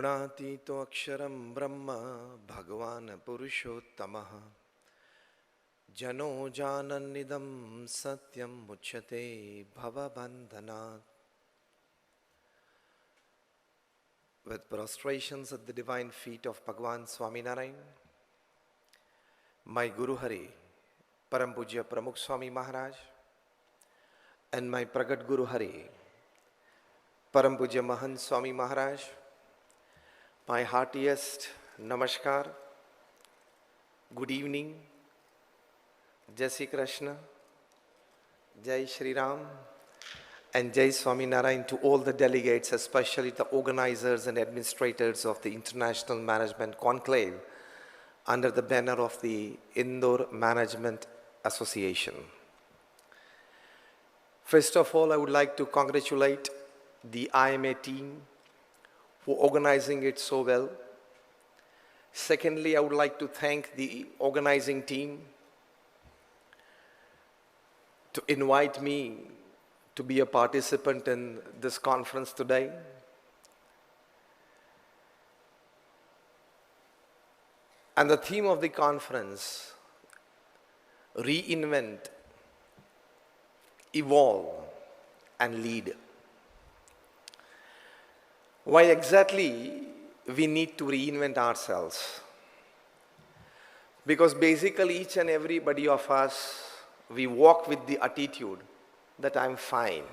गुणातीतो अक्षरं ब्रह्म भगवान् पुरुषोत्तमः जनो जानन्निदं सत्यं मुच्यते भवबन्धनात्. With prostrations at the divine feet of Bhagavan Swaminarayan, my Guru Hari, Param Pujya Pramukh Swami Maharaj, and my Pragat Guru Hari, Param Pujya Mahant Swami Maharaj, my heartiest Namaskar, good evening, Jai Shri Krishna, Jai Shri Ram, and Jai Swaminarayan to all the delegates, especially the organizers and administrators of the International Management Conclave under the banner of the Indore Management Association. First of all, I would like to congratulate the IMA team for organizing it so well. Secondly, I would like to thank the organizing team to invite me to be a participant in this conference today. And the theme of the conference, reinvent, evolve, and lead. Why exactly we need to reinvent ourselves? Because basically each and everybody of us, we walk with the attitude that I'm fine,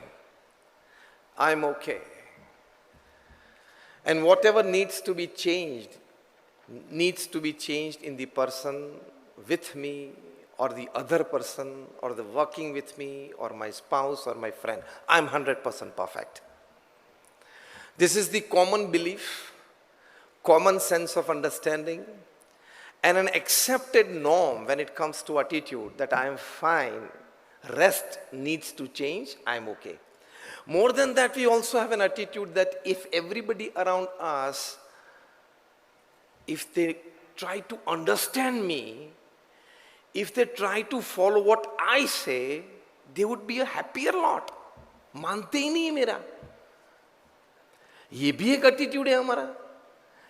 I'm okay. And whatever needs to be changed in the person with me, or the other person, or the working with me, or my spouse, or my friend. I'm 100% perfect. This is the common belief, common sense of understanding, and an accepted norm when it comes to attitude that I am fine, rest needs to change, I am okay. More than that, we also have an attitude that if everybody around us, if they try to understand me, if they try to follow what I say, they would be a happier lot. मानते ही नहीं है मेरा. ये भी एक attitude है हमारा.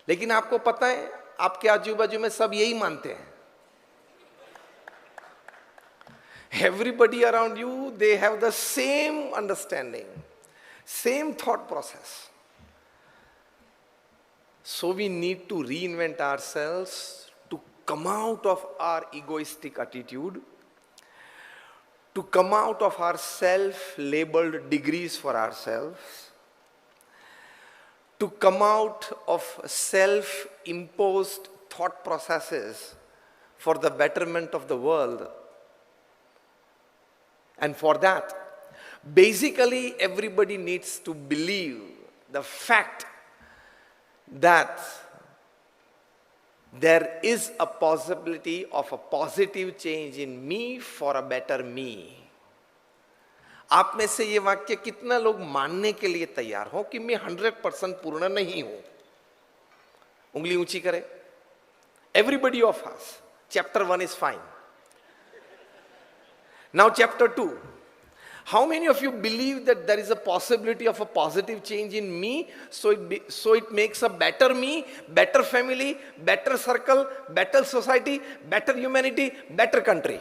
लेकिन आपको पता है आपके आजू बाजू में सब यही मानते हैं. Everybody around you, they have the same understanding, same thought process. So we need to reinvent ourselves to come out of our egoistic attitude, to come out of our self-labeled degrees for ourselves, to come out of self-imposed thought processes for the betterment of the world. And for that, basically everybody needs to believe the fact that there is a possibility of a positive change in me for a better me. आप में से ये वाक्य कितना लोग मानने के लिए तैयार हो कि मैं 100% पूर्ण नहीं हूं? उंगली ऊंची करें. Everybody of us. Chapter 1 is fine. Now chapter 2. How many of you believe that there is a possibility of a positive change in me, so it makes a better me, better family, better circle, better society, better humanity, better country?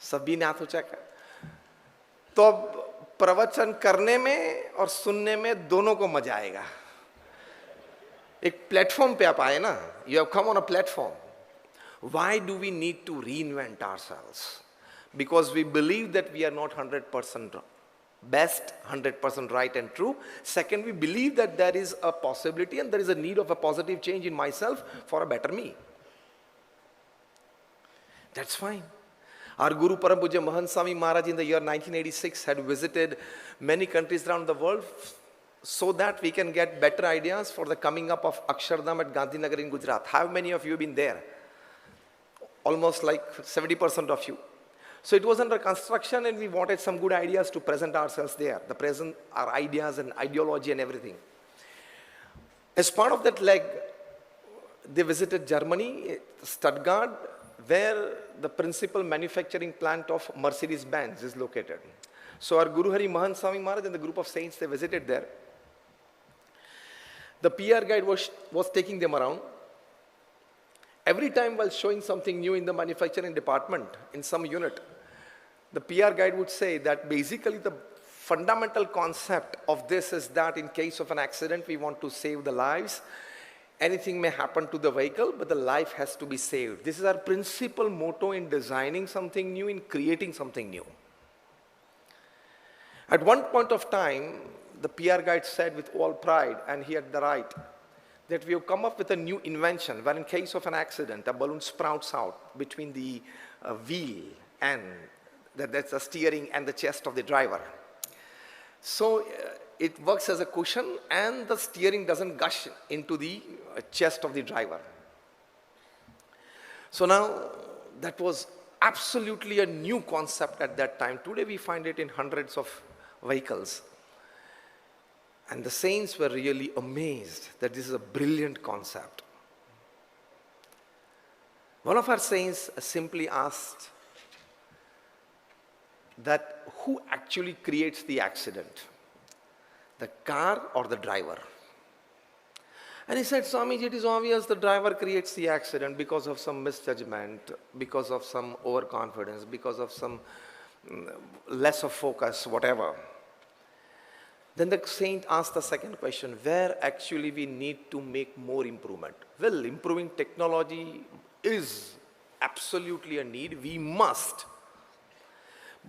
सभी ने हाथ ऊंचा कर. तो अब प्रवचन करने में और सुनने में दोनों को मजा आएगा. एक प्लेटफॉर्म पे आप आए ना. You have come on a platform. Why do we need to reinvent ourselves? Because we believe that we are not 100% best, 100% right and true. Second, we believe that there is a possibility and there is a need of a positive change in myself for a better me. That's fine. Our Guru Param Pujya Mahant Swami Maharaj in the year 1986 had visited many countries around the world so that we can get better ideas for the coming up of Akshardham at Gandhinagar in Gujarat. How many of you have been there? Almost like 70% of you. So it was under construction and we wanted some good ideas to present ourselves there. The present our ideas and ideology and everything. As part of that leg, they visited Germany, Stuttgart, where the principal manufacturing plant of Mercedes-Benz is located. So our Guru Hari Mahant Swami Maharaj and the group of saints, they visited there. The PR guide was taking them around. Every time while showing something new in the manufacturing department, in some unit, the PR guide would say that basically the fundamental concept of this is that in case of an accident, we want to save the lives. Anything may happen to the vehicle, but the life has to be saved. This is our principal motto in designing something new, in creating something new. At one point of time, the PR guide said with all pride, and he had the right, that we have come up with a new invention where in case of an accident, a balloon sprouts out between the wheel and that's the steering and the chest of the driver. So it works as a cushion and the steering doesn't gush into the chest of the driver. So now that was absolutely a new concept at that time. Today we find it in hundreds of vehicles. And the saints were really amazed that this is a brilliant concept. One of our saints simply asked that who actually creates the accident? The car or the driver? And he said, Swamiji, it is obvious the driver creates the accident because of some misjudgment, because of some overconfidence, because of some less of focus, whatever. Then the saint asked the second question, where actually we need to make more improvement? Well, improving technology is absolutely a need. We must.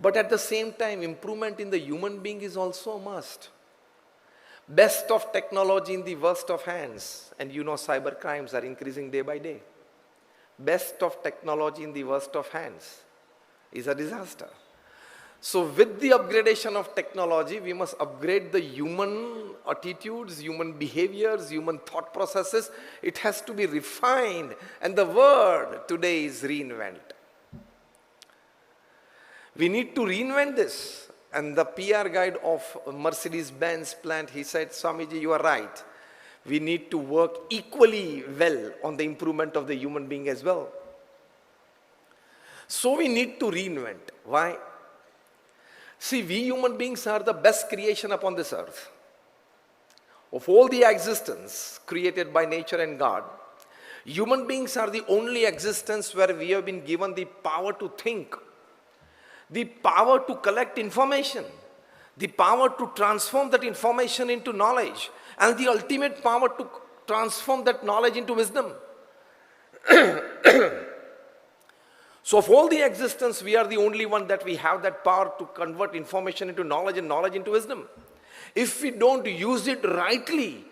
But at the same time, improvement in the human being is also a must. Best of technology in the worst of hands. And you know cyber crimes are increasing day by day. Best of technology in the worst of hands is a disaster. So with the upgradation of technology, we must upgrade the human attitudes, human behaviors, human thought processes. It has to be refined. And the word today is reinvent. We need to reinvent this. And the PR guide of Mercedes-Benz plant, he said, Swamiji, you are right. We need to work equally well on the improvement of the human being as well. So we need to reinvent. Why? See, we human beings are the best creation upon this earth. Of all the existence created by nature and God, human beings are the only existence where we have been given the power to think, the power to collect information, the power to transform that information into knowledge, and the ultimate power to transform that knowledge into wisdom. So of all the existence, we are the only one that we have that power to convert information into knowledge and knowledge into wisdom. If we don't use it rightly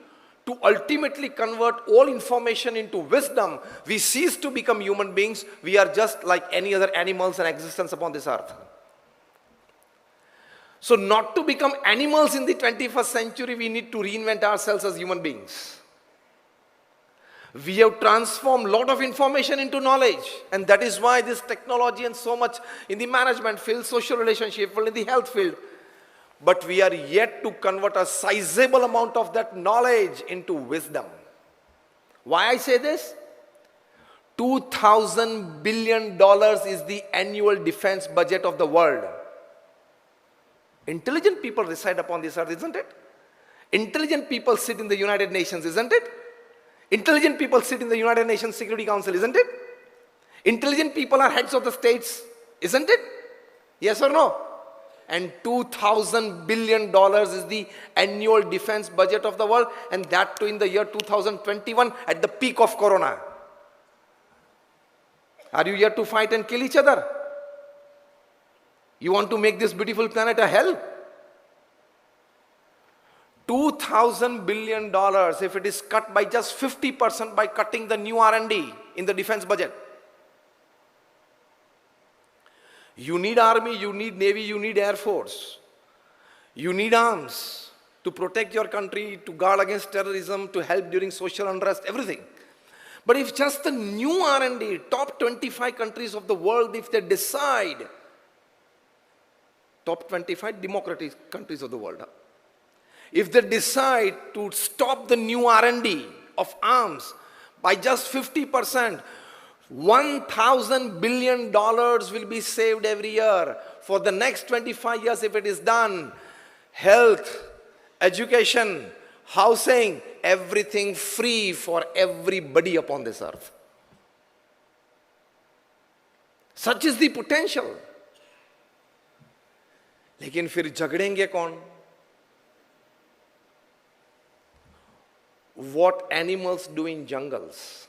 to ultimately convert all information into wisdom, we cease to become human beings. We are just like any other animals and existence upon this earth. So not to become animals in the 21st century, we need to reinvent ourselves as human beings. We have transformed a lot of information into knowledge. And that is why this technology and so much in the management field, social relationship field, in the health field. But we are yet to convert a sizable amount of that knowledge into wisdom. Why I say this? $2,000 billion is the annual defense budget of the world. Intelligent people reside upon this earth, isn't it? Intelligent people sit in the United Nations, isn't it? Intelligent people sit in the United Nations Security Council, isn't it? Intelligent people are heads of the states, isn't it? Yes or no? And $2,000 billion is the annual defense budget of the world, and that too in the year 2021 at the peak of Corona. Are you here to fight and kill each other? You want to make this beautiful planet a hell? $2,000 billion, if it is cut by just 50% by cutting the new R&D in the defense budget. You need army, you need navy, you need air force. You need arms to protect your country, to guard against terrorism, to help during social unrest, everything. But if just the new R&D, top 25 countries of the world, if they decide, top 25 democratic countries of the world, if they decide to stop the new R&D of arms by just 50%, $1,000 billion will be saved every year. For the next 25 years, if it is done, health, education, How saying? Everything free for everybody upon this earth. Such is the potential. लेकिन फिर झगड़ेंगे कौन? What animals do in jungles,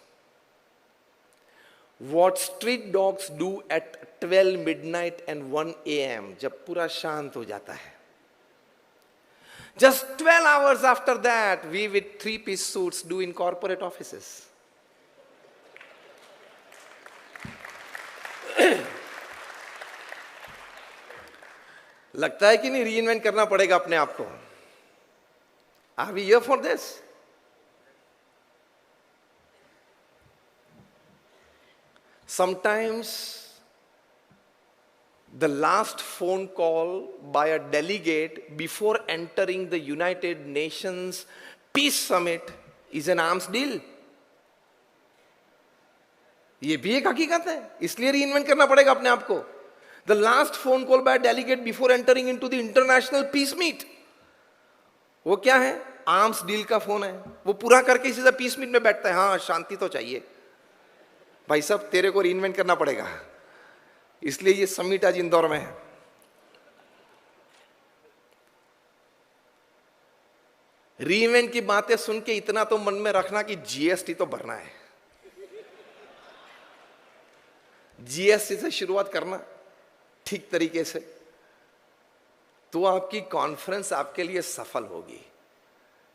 what street dogs do at 12 midnight and 1 a.m. जब पूरा शांत हो जाता है. Just 12 hours after that, we with 3-piece suits do in corporate offices. लगता है कि नहीं रीइन्वेंट करना पड़ेगा अपने आप को? Are we here for this? Sometimes the last phone call by a delegate before entering the United Nations Peace Summit is an arms deal. ये भी एक हकीकत है, इसलिए रीइन्वेंट करना पड़ेगा अपने आप को. The last phone call by a delegate before entering into the international peace meet, वो क्या है? आर्म्स डील का फोन है. वो पूरा करके सीधा पीस मीट में बैठता है. हाँ, शांति तो चाहिए भाई साहब, तेरे को रीइन्वेंट करना पड़ेगा. इसलिए ये समिट आज इंदौर में है. रीइन्वेंट की बातें सुन के इतना तो मन में रखना कि जीएसटी तो भरना है. जीएसटी से शुरुआत करना ठीक तरीके से, तो आपकी कॉन्फ्रेंस आपके लिए सफल होगी.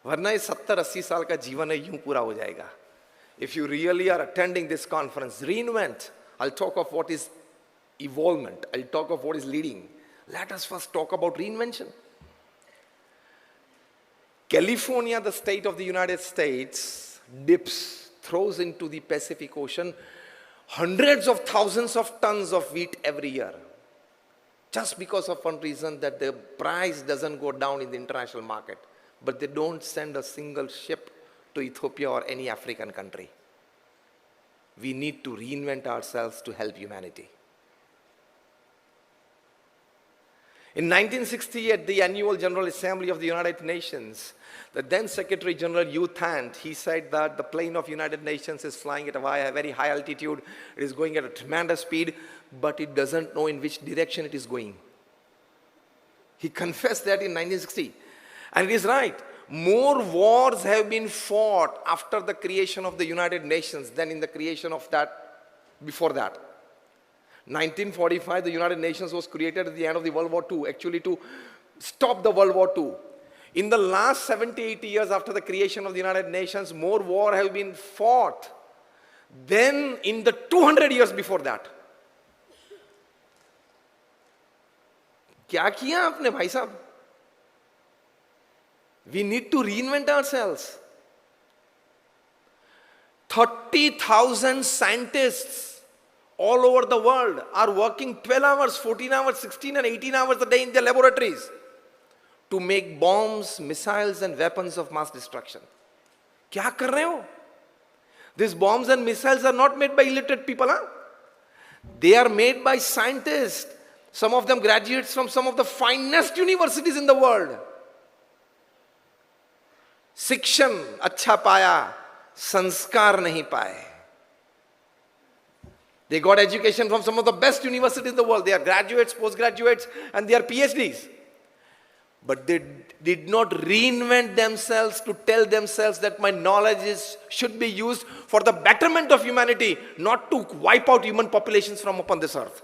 वरना ये 70-80 साल का जीवन है, यूं पूरा हो जाएगा. If you really are attending this conference, reinvent. I'll talk of what is evolvement. I'll talk of what is leading. Let us first talk about reinvention. California, the state of the United States, throws into the Pacific Ocean hundreds of thousands of tons of wheat every year. Just because of one reason, that the price doesn't go down in the international market. But they don't send a single ship to Ethiopia or any African country. We need to reinvent ourselves to help humanity. In 1960, at the annual General Assembly of the United Nations, the then Secretary General U Thant, he said that the plane of United Nations is flying at a very high altitude. It is going at a tremendous speed, but it doesn't know in which direction it is going. He confessed that in 1960. And it is right. More wars have been fought after the creation of the United Nations than in the creation of that before that. 1945, the United Nations was created at the end of the World War II, actually to stop the World War II. In the last 70, 80 years after the creation of the United Nations, more war have been fought than in the 200 years before that. क्या किया आपने भाई साहब? We need to reinvent ourselves. 30,000 scientists all over the world are working 12 hours, 14 hours, 16 and 18 hours a day in their laboratories to make bombs, missiles and weapons of mass destruction. क्या कर रहे हो? These bombs and missiles are not made by illiterate people. Huh? They are made by scientists. Some of them graduates from some of the finest universities in the world. शिक्षण अच्छा पाया, संस्कार नहीं पाए. They got education from some of the best universities in the world. They are graduates, postgraduates, and they are PhDs. But they did not reinvent themselves to tell themselves that my knowledge should be used for the betterment of humanity, not to wipe out human populations from upon this earth.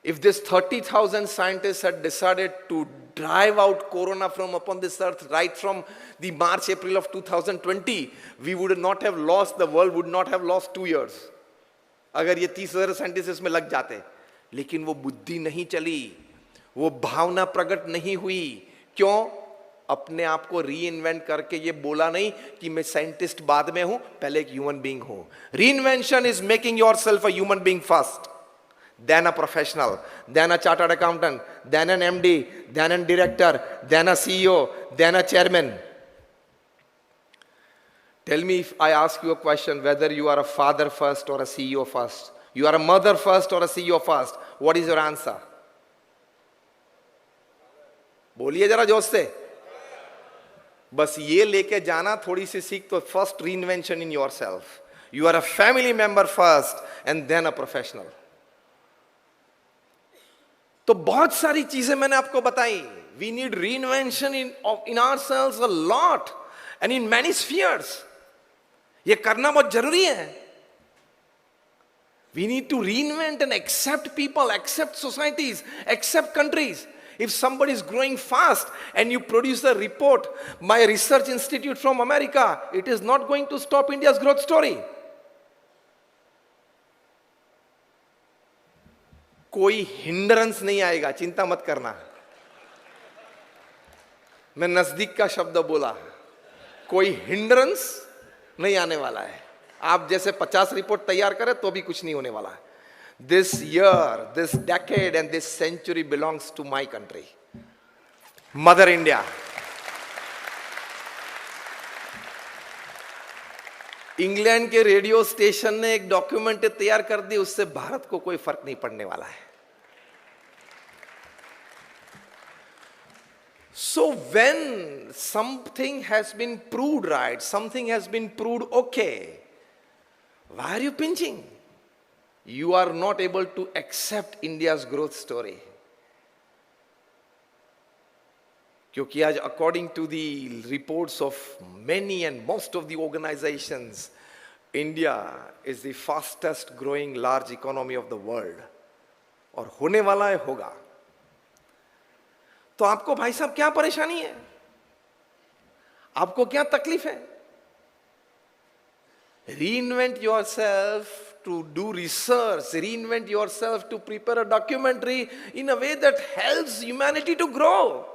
If this 30,000 scientists had decided to drive out corona from upon this earth right from the March, April of 2020, we would not have lost, the world would not have lost 2 years. अगर ये 30,000 scientist इसमें लग जाते. लेकिन वो बुद्धि नहीं चली, वो भावना प्रकट नहीं हुई. क्यों? अपने आप को रीइन्वेंट करके ये बोला नहीं कि मैं साइंटिस्ट बाद में हूं, पहले एक ह्यूमन बीइंग हूं. Reinvention is making yourself a human being first, then a professional, then a chartered accountant, then an MD, then a director, then a CEO, then a chairman. Tell me, if I ask you a question, whether you are a father first or a CEO first, you are a mother first or a CEO first, what is your answer? बोलिए जरा जोश से. बस ये लेके जाना थोड़ी सी सीख, तो first reinvention in yourself, you are a family member first and then a professional. तो बहुत सारी चीजें मैंने आपको बताई। We need reinvention in ourselves a lot and in many spheres. ये करना बहुत जरूरी है। We need to reinvent and accept people, accept societies, accept countries. If somebody is growing fast and you produce a report by a research institute from America, it is not going to stop India's growth story. कोई hindrance नहीं आएगा, चिंता मत करना। मैं नजदीक का शब्द बोला, कोई हिंड्रेंस नहीं आने वाला है। आप जैसे 50 रिपोर्ट तैयार करें तो भी कुछ नहीं होने वाला है। This year, this decade and this century belongs to my country, mother India. England के रेडियो स्टेशन ने एक डॉक्यूमेंट तैयार कर दी, उससे भारत को कोई फर्क नहीं पड़ने वाला है। So when something has been proved right, something has been proved okay, why are you pinching? You are not able to accept India's growth story. क्योंकि आज according to the reports of many and most of the organizations, India is the fastest growing large economy of the world. और होने वाला है, होगा। तो आपको भाई साहब क्या परेशानी है? आपको क्या तकलीफ है? Reinvent yourself to do research, reinvent yourself to prepare a documentary in a way that helps humanity to grow.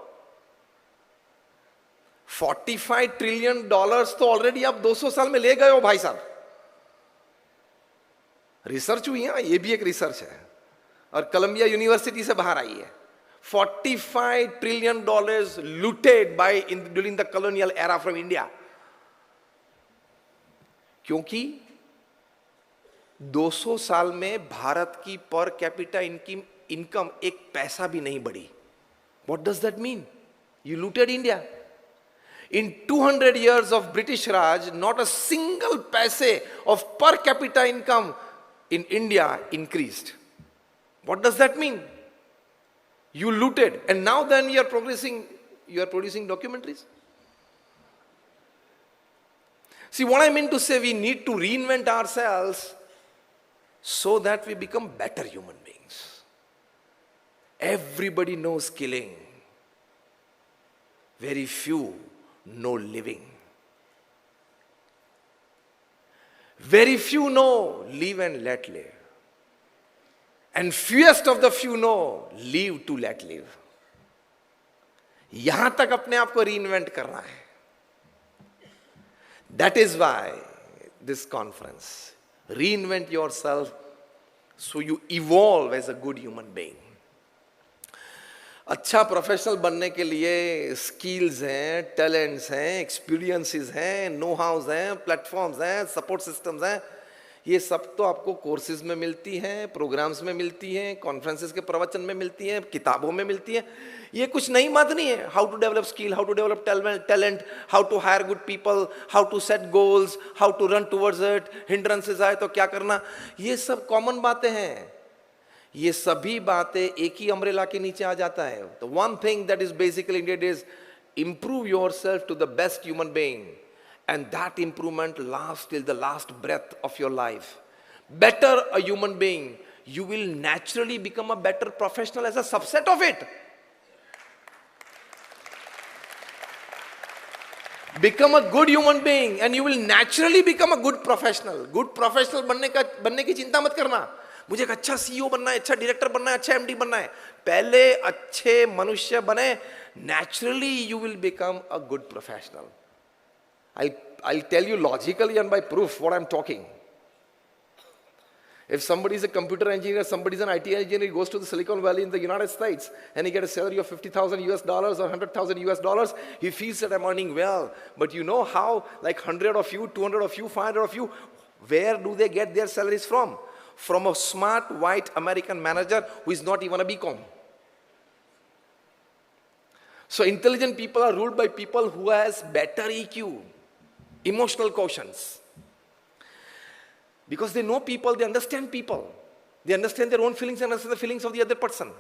$45 trillion तो ऑलरेडी आप 200 साल में ले गए हो भाई साहब। रिसर्च हुई है, ये भी एक रिसर्च है और कोलंबिया यूनिवर्सिटी से बाहर आई है। $45 trillion looted during the colonial era from India. क्योंकि 200 साल में भारत की पर कैपिटा इनकम एक पैसा भी नहीं बढ़ी। What does that mean? You looted India. In 200 years of British Raj, not a single paise of per capita income in India increased. What does that mean? You looted, and now then you are producing documentaries. See what I mean to say, we need to reinvent ourselves so that we become better human beings. Everybody knows killing. Very few know living. Very few know live and let live. And fewest of the few know live to let live. यहां तक अपने आप को reinvent करना है. That is why this conference. Reinvent yourself so you evolve as a good human being. अच्छा professional बनने के लिए स्किल्स हैं, टैलेंट्स हैं, एक्सपीरियंसेस हैं, नो हाउस हैं, प्लेटफॉर्म्स हैं, सपोर्ट सिस्टम्स हैं। ये सब तो आपको कोर्सेज में मिलती हैं, प्रोग्राम्स में मिलती हैं, कॉन्फ्रेंसेस के प्रवचन में मिलती हैं, किताबों में मिलती हैं। ये कुछ नई बात नहीं है। How to develop skill, how to develop talent, how to hire good people, how to set goals, how to run towards it, hindrances आए तो क्या करना, ये सब कॉमन बातें हैं। ये सभी बातें एक ही अम्ब्रेला के नीचे आ जाता है। तो one thing that is basically needed is improve yourself to the best human being, and that improvement lasts till the last breath of your life. Better a human being, you will naturally become a better professional as a subset of it. Become a good human being and you will naturally become a good professional. Good professional बनने की चिंता मत करना। मुझे एक अच्छा CEO बनना है, अच्छा डायरेक्टर बनना है, अच्छा एमडी बनना है। पहले अच्छे मनुष्य बने, naturally you will become a good professional. I'll tell you logically and by proof what I'm talking. If somebody is a computer engineer, somebody is an IT engineer, he goes to the Silicon Valley in the United States and he gets a salary of $50,000 or $100,000, he feels that I'm earning well. But you know how, like 100 of you, 200 of you, 500 of you, where do they get their salaries from? From a smart white American manager who is not even a BCom. So intelligent people are ruled by people who has better EQ, emotional quotients. Because they know people, they understand people. They understand their own feelings and understand the feelings of the other person.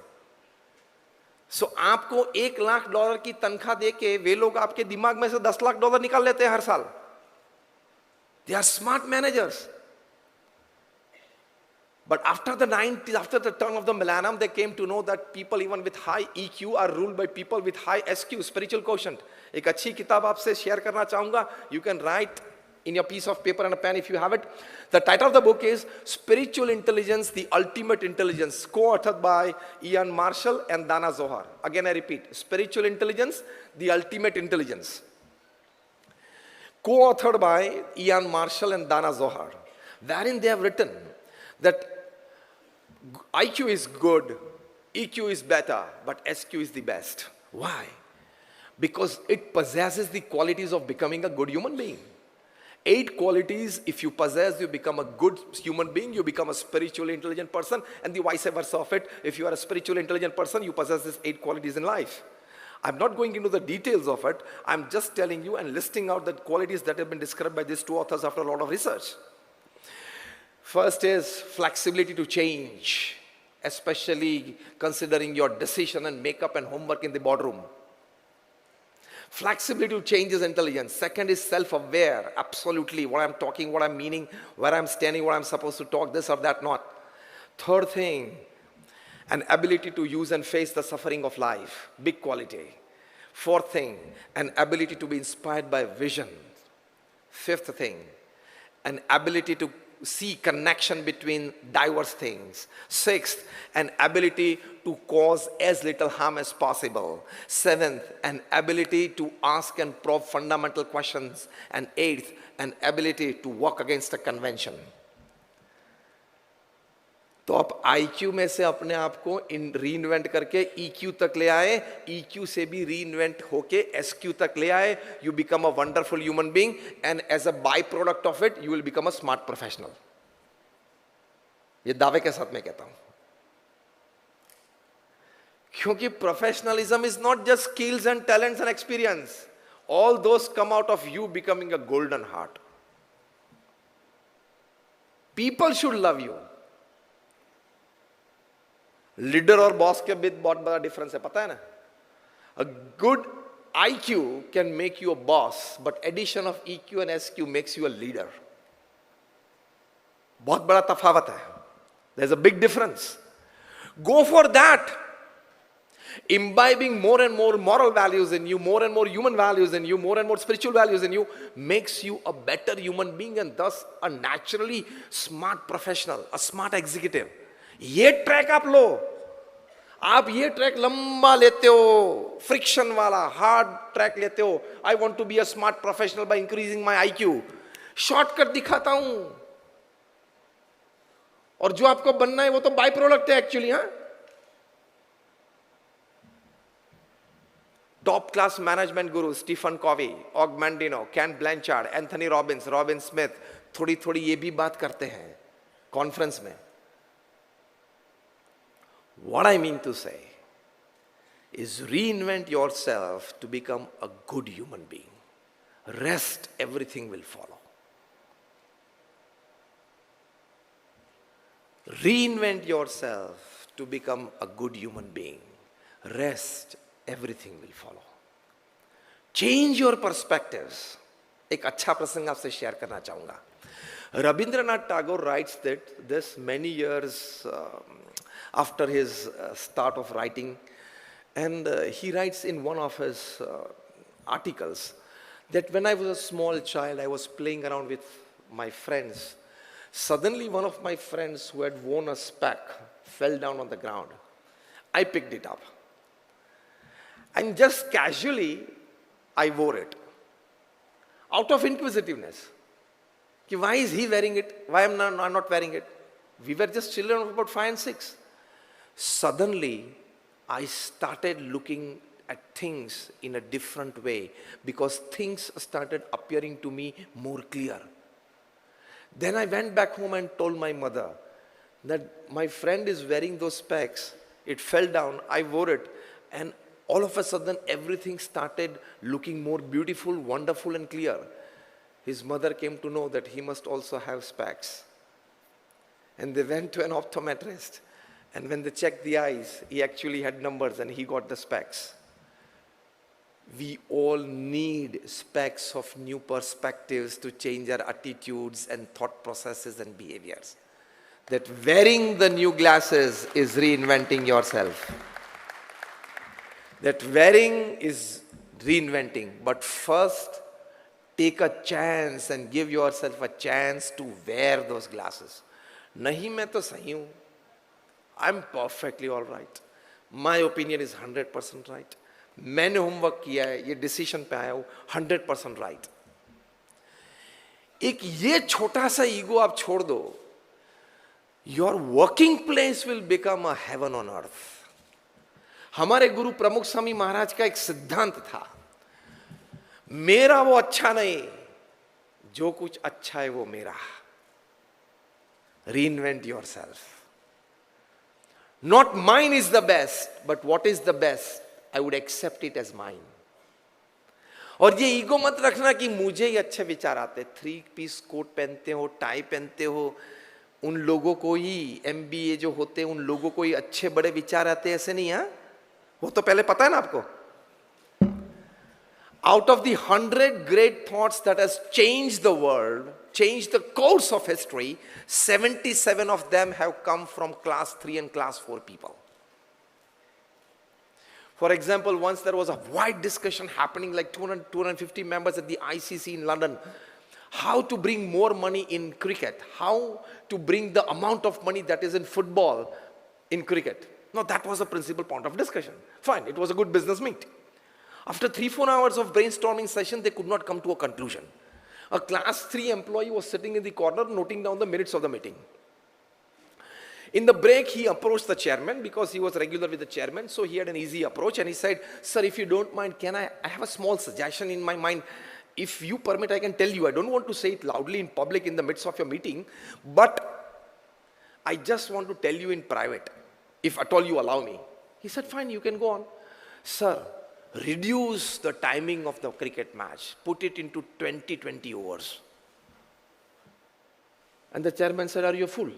So आपको $1,00,000 की तनख्वाह देके वे लोग आपके दिमाग में से $10,00,000 निकाल लेते हैं हर साल. They are smart managers. But after the 90s, after the turn of the millennium, they came to know that people even with high EQ are ruled by people with high SQ, spiritual quotient. एक अच्छी किताब आपसे share करना चाहूँगा. You can write in your piece of paper and a pen if you have it. The title of the book is Spiritual Intelligence, the Ultimate Intelligence, co-authored by Ian Marshall and Dana Zohar. Again, I repeat, Spiritual Intelligence, the Ultimate Intelligence, co-authored by Ian Marshall and Dana Zohar, wherein they have written that IQ is good, EQ is better, but SQ is the best. Why? Because it possesses the qualities of becoming a good human being. 8 qualities, if you possess, you become a good human being, you become a spiritually intelligent person, and the vice versa of it. If you are a spiritually intelligent person, you possess these 8 qualities in life. I'm not going into the details of it. I'm just telling you and listing out the qualities that have been described by these 2 authors after a lot of research. First is flexibility to change, especially considering your decision and makeup and homework in the boardroom. Flexibility to change is intelligence. Second is self-aware, absolutely, what I'm talking, what I'm meaning, where I'm standing, what I'm supposed to talk, this or that, not. Third thing, an ability to use and face the suffering of life, big quality. Fourth thing, an ability to be inspired by vision. Fifth thing, an ability to see connection between diverse things. Sixth, an ability to cause as little harm as possible. Seventh, an ability to ask and probe fundamental questions. And eighth, an ability to work against a convention. तो आप IQ में से अपने आप को reinvent करके EQ तक ले आए, EQ से भी रीइन्वेंट होके SQ तक ले आए, you become a wonderful human being, and as a byproduct of it, you will become a smart professional. ये दावे के साथ मैं कहता हूं, क्योंकि professionalism is not just skills and talents and experience. All those come out of you becoming a golden heart. People should love you. Leader और boss के बीच बहुत बड़ा डिफरेंस है, पता है ना? A good IQ can make you a boss, but addition of EQ and SQ makes you a leader. बहुत बड़ा तफावत है. There's a big difference. Go for that. Imbibing more and more moral values in you, more and more human values in you, more and more spiritual values in you, makes you a better human being and thus a naturally smart professional, a smart executive. ये track आप लो, आप ये track लंबा लेते हो, friction वाला hard track लेते हो. I want to be a smart professional by increasing my IQ. Shortcut दिखाता हूं, और जो आपको बनना है वो तो बाय प्रोडक्ट है एक्चुअली. हाँ, top class management guru Stephen Covey, Og Mandino, Ken Blanchard, Anthony Robbins, Robin Smith थोड़ी थोड़ी ये भी बात करते हैं कॉन्फ्रेंस में. What I mean to say is reinvent yourself to become a good human being. Rest, everything will follow. Reinvent yourself to become a good human being. Rest, everything will follow. Change your perspectives. एक अच्छा प्रसंग आपसे share करना चाहूँगा. Rabindranath Tagore writes that this many years after his start of writing, and he writes in one of his articles that when I was a small child, I was playing around with my friends. Suddenly one of my friends who had worn a speck fell down on the ground. I picked it up and just casually I wore it out of inquisitiveness. Why is he wearing it? Why am I not wearing it? We were just children of about 5 and 6. Suddenly, I started looking at things in a different way because things started appearing to me more clear. Then I went back home and told my mother that my friend is wearing those specs. It fell down, I wore it, and all of a sudden everything started looking more beautiful, wonderful and clear. His mother came to know that he must also have specs. And they went to an optometrist. And when they checked the eyes, he actually had numbers and he got the specs. We all need specs of new perspectives to change our attitudes and thought processes and behaviors. That wearing the new glasses is reinventing yourself. That wearing is reinventing. But first, take a chance and give yourself a chance to wear those glasses. Nahi, main to sahi hu. I'm perfectly all right. My opinion is 100% right. मैंने homework किया है, ये decision पे आया हूं, 100% right. एक ये छोटा सा ईगो आप छोड़ दो, your working place will become a heaven on earth. हमारे गुरु प्रमुख स्वामी महाराज का एक सिद्धांत था, मेरा वो अच्छा नहीं, जो कुछ अच्छा है वो मेरा. Reinvent yourself. Not mine is the best, but what is the best? I would accept it as mine. और ये ईगो मत रखना कि मुझे ही अच्छे विचार आते. 3-piece कोट पहनते हो, टाई पहनते हो, उन लोगों को ही MBA जो होते हैं उन लोगों को ही अच्छे बड़े विचार आते हैं, ऐसे नहीं. हाँ, वो तो पहले पता है ना आपको. Out of the 100 great thoughts that has changed the world, changed the course of history, 77 of them have come from class 3 and class 4 people. For example, once there was a wide discussion happening, like 250 members at the ICC in London, how to bring more money in cricket, how to bring the amount of money that is in football in cricket. Now that was a principal point of discussion. Fine, it was a good business meet. After 3-4 hours of brainstorming session, they could not come to a conclusion. A class 3 employee was sitting in the corner noting down the minutes of the meeting. In the break, he approached the chairman because he was regular with the chairman, so he had an easy approach and he said, "Sir, if you don't mind, I have a small suggestion in my mind. If you permit, I can tell you. I don't want to say it loudly in public in the midst of your meeting, but I just want to tell you in private, if at all you allow me." He said, "Fine, you can go on." "Sir, reduce the timing of the cricket match. Put it into 20 overs. And the chairman said, "Are you a fool?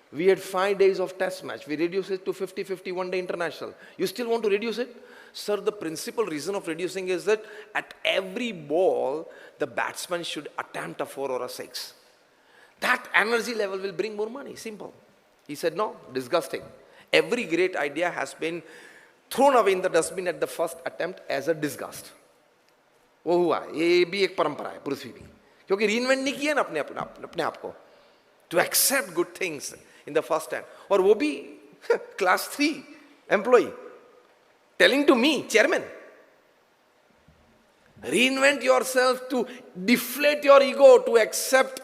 We had 5 days of test match. We reduced it to 50 one-day international. You still want to reduce it?" "Sir, the principal reason of reducing is that at every ball, the batsman should attempt a 4 or a 6. That energy level will bring more money. Simple." He said, "No, disgusting. Every great idea has been thrown away in the dustbin at the first attempt as a disgust." वो हुआ, ये भी एक परंपरा है पृथ्वी की, क्योंकि reinvent नहीं किया ना अपने आप को, to accept good things in the first hand. और वो भी class 3 employee telling to me, chairman, reinvent yourself to deflate your ego, to accept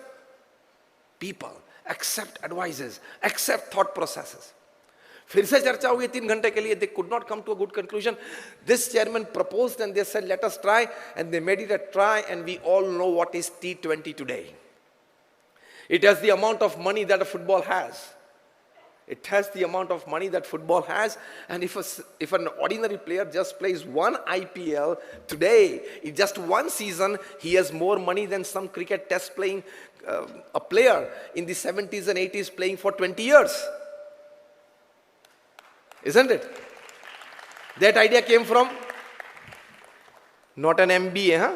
people, accept advices, accept thought processes. फिर से चर्चा हो गई 3 घंटे के लिए. They could not come to a good conclusion. This chairman proposed and they said, "Let us try," and they made it a try, and we all know what is T20 today. It has the amount of money that a football has. It has the amount of money that football has, and if an ordinary player just plays one IPL today, in just one season, he has more money than some cricket test playing a player in the 70s and 80s playing for 20 years. Isn't it? That idea came from not an MBA, huh?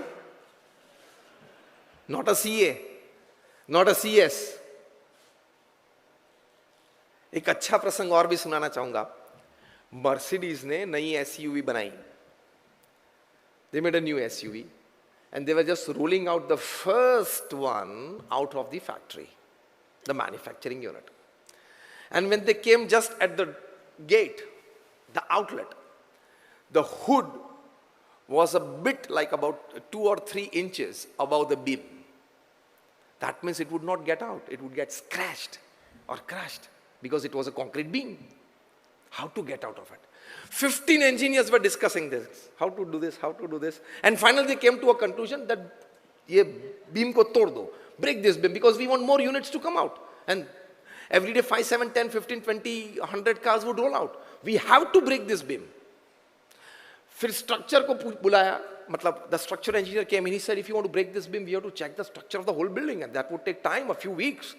Not a CA, not a CS. एक अच्छा प्रसंग और भी सुनाना चाहूंगा. Mercedes ने नई SUV बनाई. They made a new SUV and they were just rolling out the first one out of the factory, the manufacturing unit. And when they came just at the gate, the outlet, the hood was a bit like about 2 or 3 inches above the beam. That means it would not get out. It would get scratched or crushed because it was a concrete beam. How to get out of it? 15 engineers were discussing this. How to do this, how to do this. And finally they came to a conclusion that ye beam ko tod do, break this beam, because we want more units to come out. And every day 5, 7, 10, 15, 20, 100 cars would roll out. We have to break this beam. फिर structure को बुलाया, मतलब the structure engineer came in, he said if you want to break this beam we have to check the structure of the whole building and that would take time, a few weeks,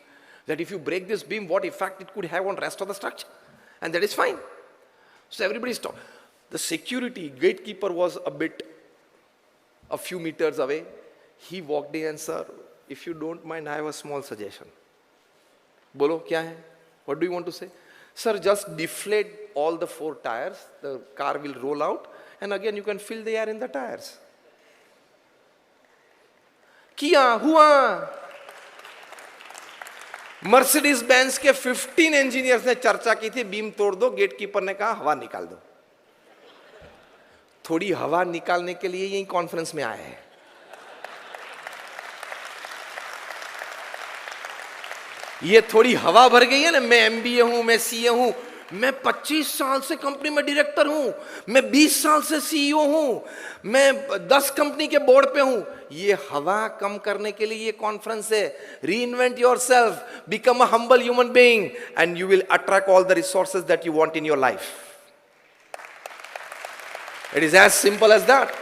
that if you break this beam what effect it could have on rest of the structure, and that is fine. So everybody stopped. The security gatekeeper was a few meters away. He walked in and, sir, if you don't mind, I have a small suggestion. Bolo, kya hai? What do you want to say? Sir, just deflate all the 4 tires, the car will roll out, and again you can fill the air in the tires. किया हुआ. Mercedes Benz के 15 engineers ने चर्चा की थी, beam तोड़ दो, gatekeeper ने कहा हवा निकाल दो. थोड़ी हवा निकालने के लिए यही कॉन्फ्रेंस में आए हैं. ये थोड़ी हवा भर गई है ना, मैं एमबीए हूं, मैं सीए हूं, मैं 25 साल से कंपनी में डायरेक्टर हूं, मैं 20 साल से सीईओ हूं, मैं 10 कंपनी के बोर्ड पे हूं. ये हवा कम करने के लिए ये कॉन्फ्रेंस है. Reinvent yourself, become a humble human being and you will attract all the resources that you want in your life. It is as simple as that.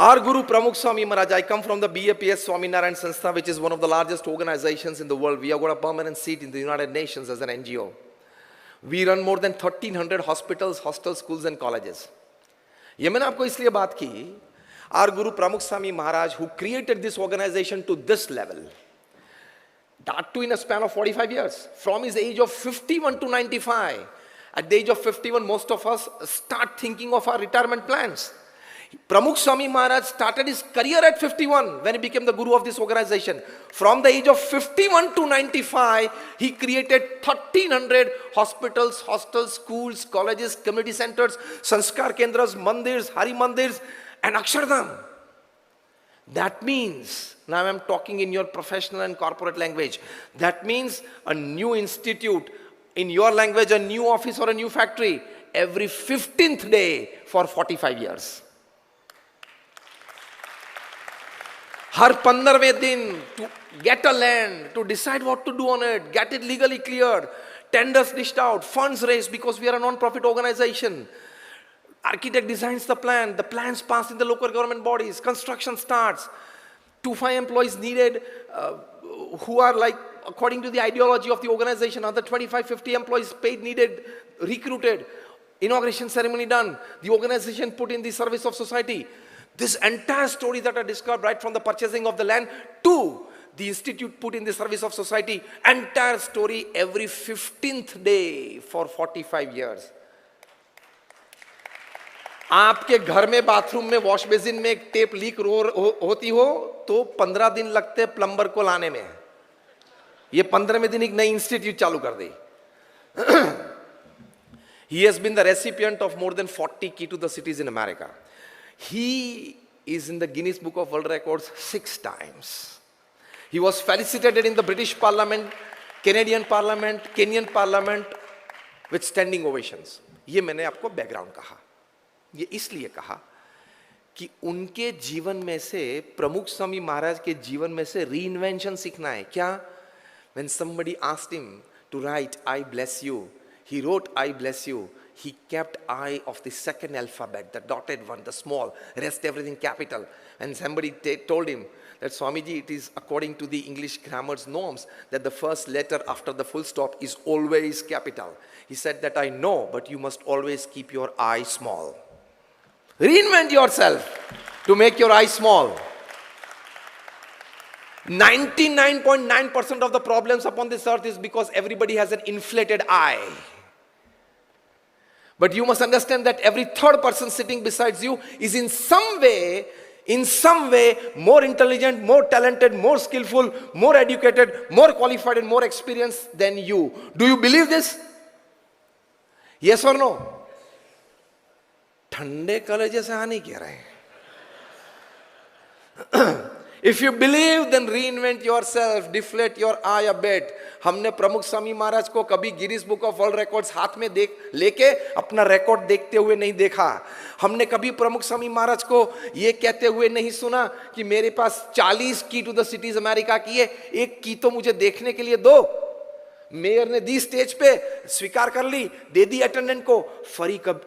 Our Guru Pramukh Swami Maharaj, I come from the BAPS Swaminarayan Sanstha, which is one of the largest organizations in the world. We have got a permanent seat in the United Nations as an NGO. We run more than 1300 hospitals, hostels, schools and colleges. ये मैंने आपको इसलिए बात की, our Guru Pramukh Swami Maharaj, who created this organization to this level, that too in a span of 45 years, from his age of 51 to 95. At the age of 51, most of us start thinking of our retirement plans. Pramukh Swami Maharaj started his career at 51 when he became the guru of this organization. From the age of 51 to 95, he created 1300 hospitals, hostels, schools, colleges, community centers, sanskar kendras, mandirs, hari mandirs, and akshardham. That means, now I am talking in your professional and corporate language, that means a new institute, in your language a new office or a new factory, every 15th day for 45 years. हर 15वें दिन to get a land, to decide what to do on it, get it legally cleared, tenders dished out, funds raised because we are a non-profit organization. Architect designs the plans passed in the local government bodies, construction starts, 2-5 employees needed who are like according to the ideology of the organization, other 25-50 employees paid, needed, recruited, inauguration ceremony done, the organization put in the service of society. This entire story that I described, right from the purchasing of the land to the institute put in the service of society, entire story every 15th day for 45 years. आपके घर में bathroom में wash basin में एक tape leak होती हो तो 15 दिन लगते प्लम्बर को लाने में. ये 15वें दिन एक नई इंस्टीट्यूट चालू कर दी. He has been the recipient of more than 40 key to the cities in America. He is in the Guinness Book of World Records 6 times. He was felicitated in the British Parliament, Canadian Parliament, Kenyan Parliament with standing ovations. ये मैंने आपको background कहा. ये इसलिए कहा कि उनके जीवन में से, प्रमुख स्वामी महाराज के जीवन में से रीइन्वेंशन सीखना है. क्या? When somebody asked him to write I bless you, he wrote I bless you. He kept I of the second alphabet, the dotted one, the small, rest everything capital. And somebody told him that Swamiji, it is according to the English grammar's norms that the first letter after the full stop is always capital. He said that I know, but you must always keep your I small. Reinvent yourself to make your I small. 99.9% of the problems upon this earth is because everybody has an inflated I. But you must understand that every third person sitting beside you is in some way more intelligent, more talented, more skillful, more educated, more qualified and more experienced than you. Do you believe this? Yes or no? ठंडे कलेजे से हाँ नहीं कह रहे हैं. If you believe, then reinvent yourself, deflate your eye a bit. हमने प्रमुख स्वामी महाराज को कभी Guinness book of world records हाथ में लेके अपना रिकॉर्ड देखते हुए नहीं देखा. हमने कभी प्रमुख स्वामी महाराज को ये कहते हुए नहीं सुना कि मेरे पास 40 की टू द सिटीज अमेरिका की है, एक की तो मुझे देखने के लिए दो. मेयर ने दी स्टेज पे, स्वीकार कर ली, दे दी अटेंडेंट को,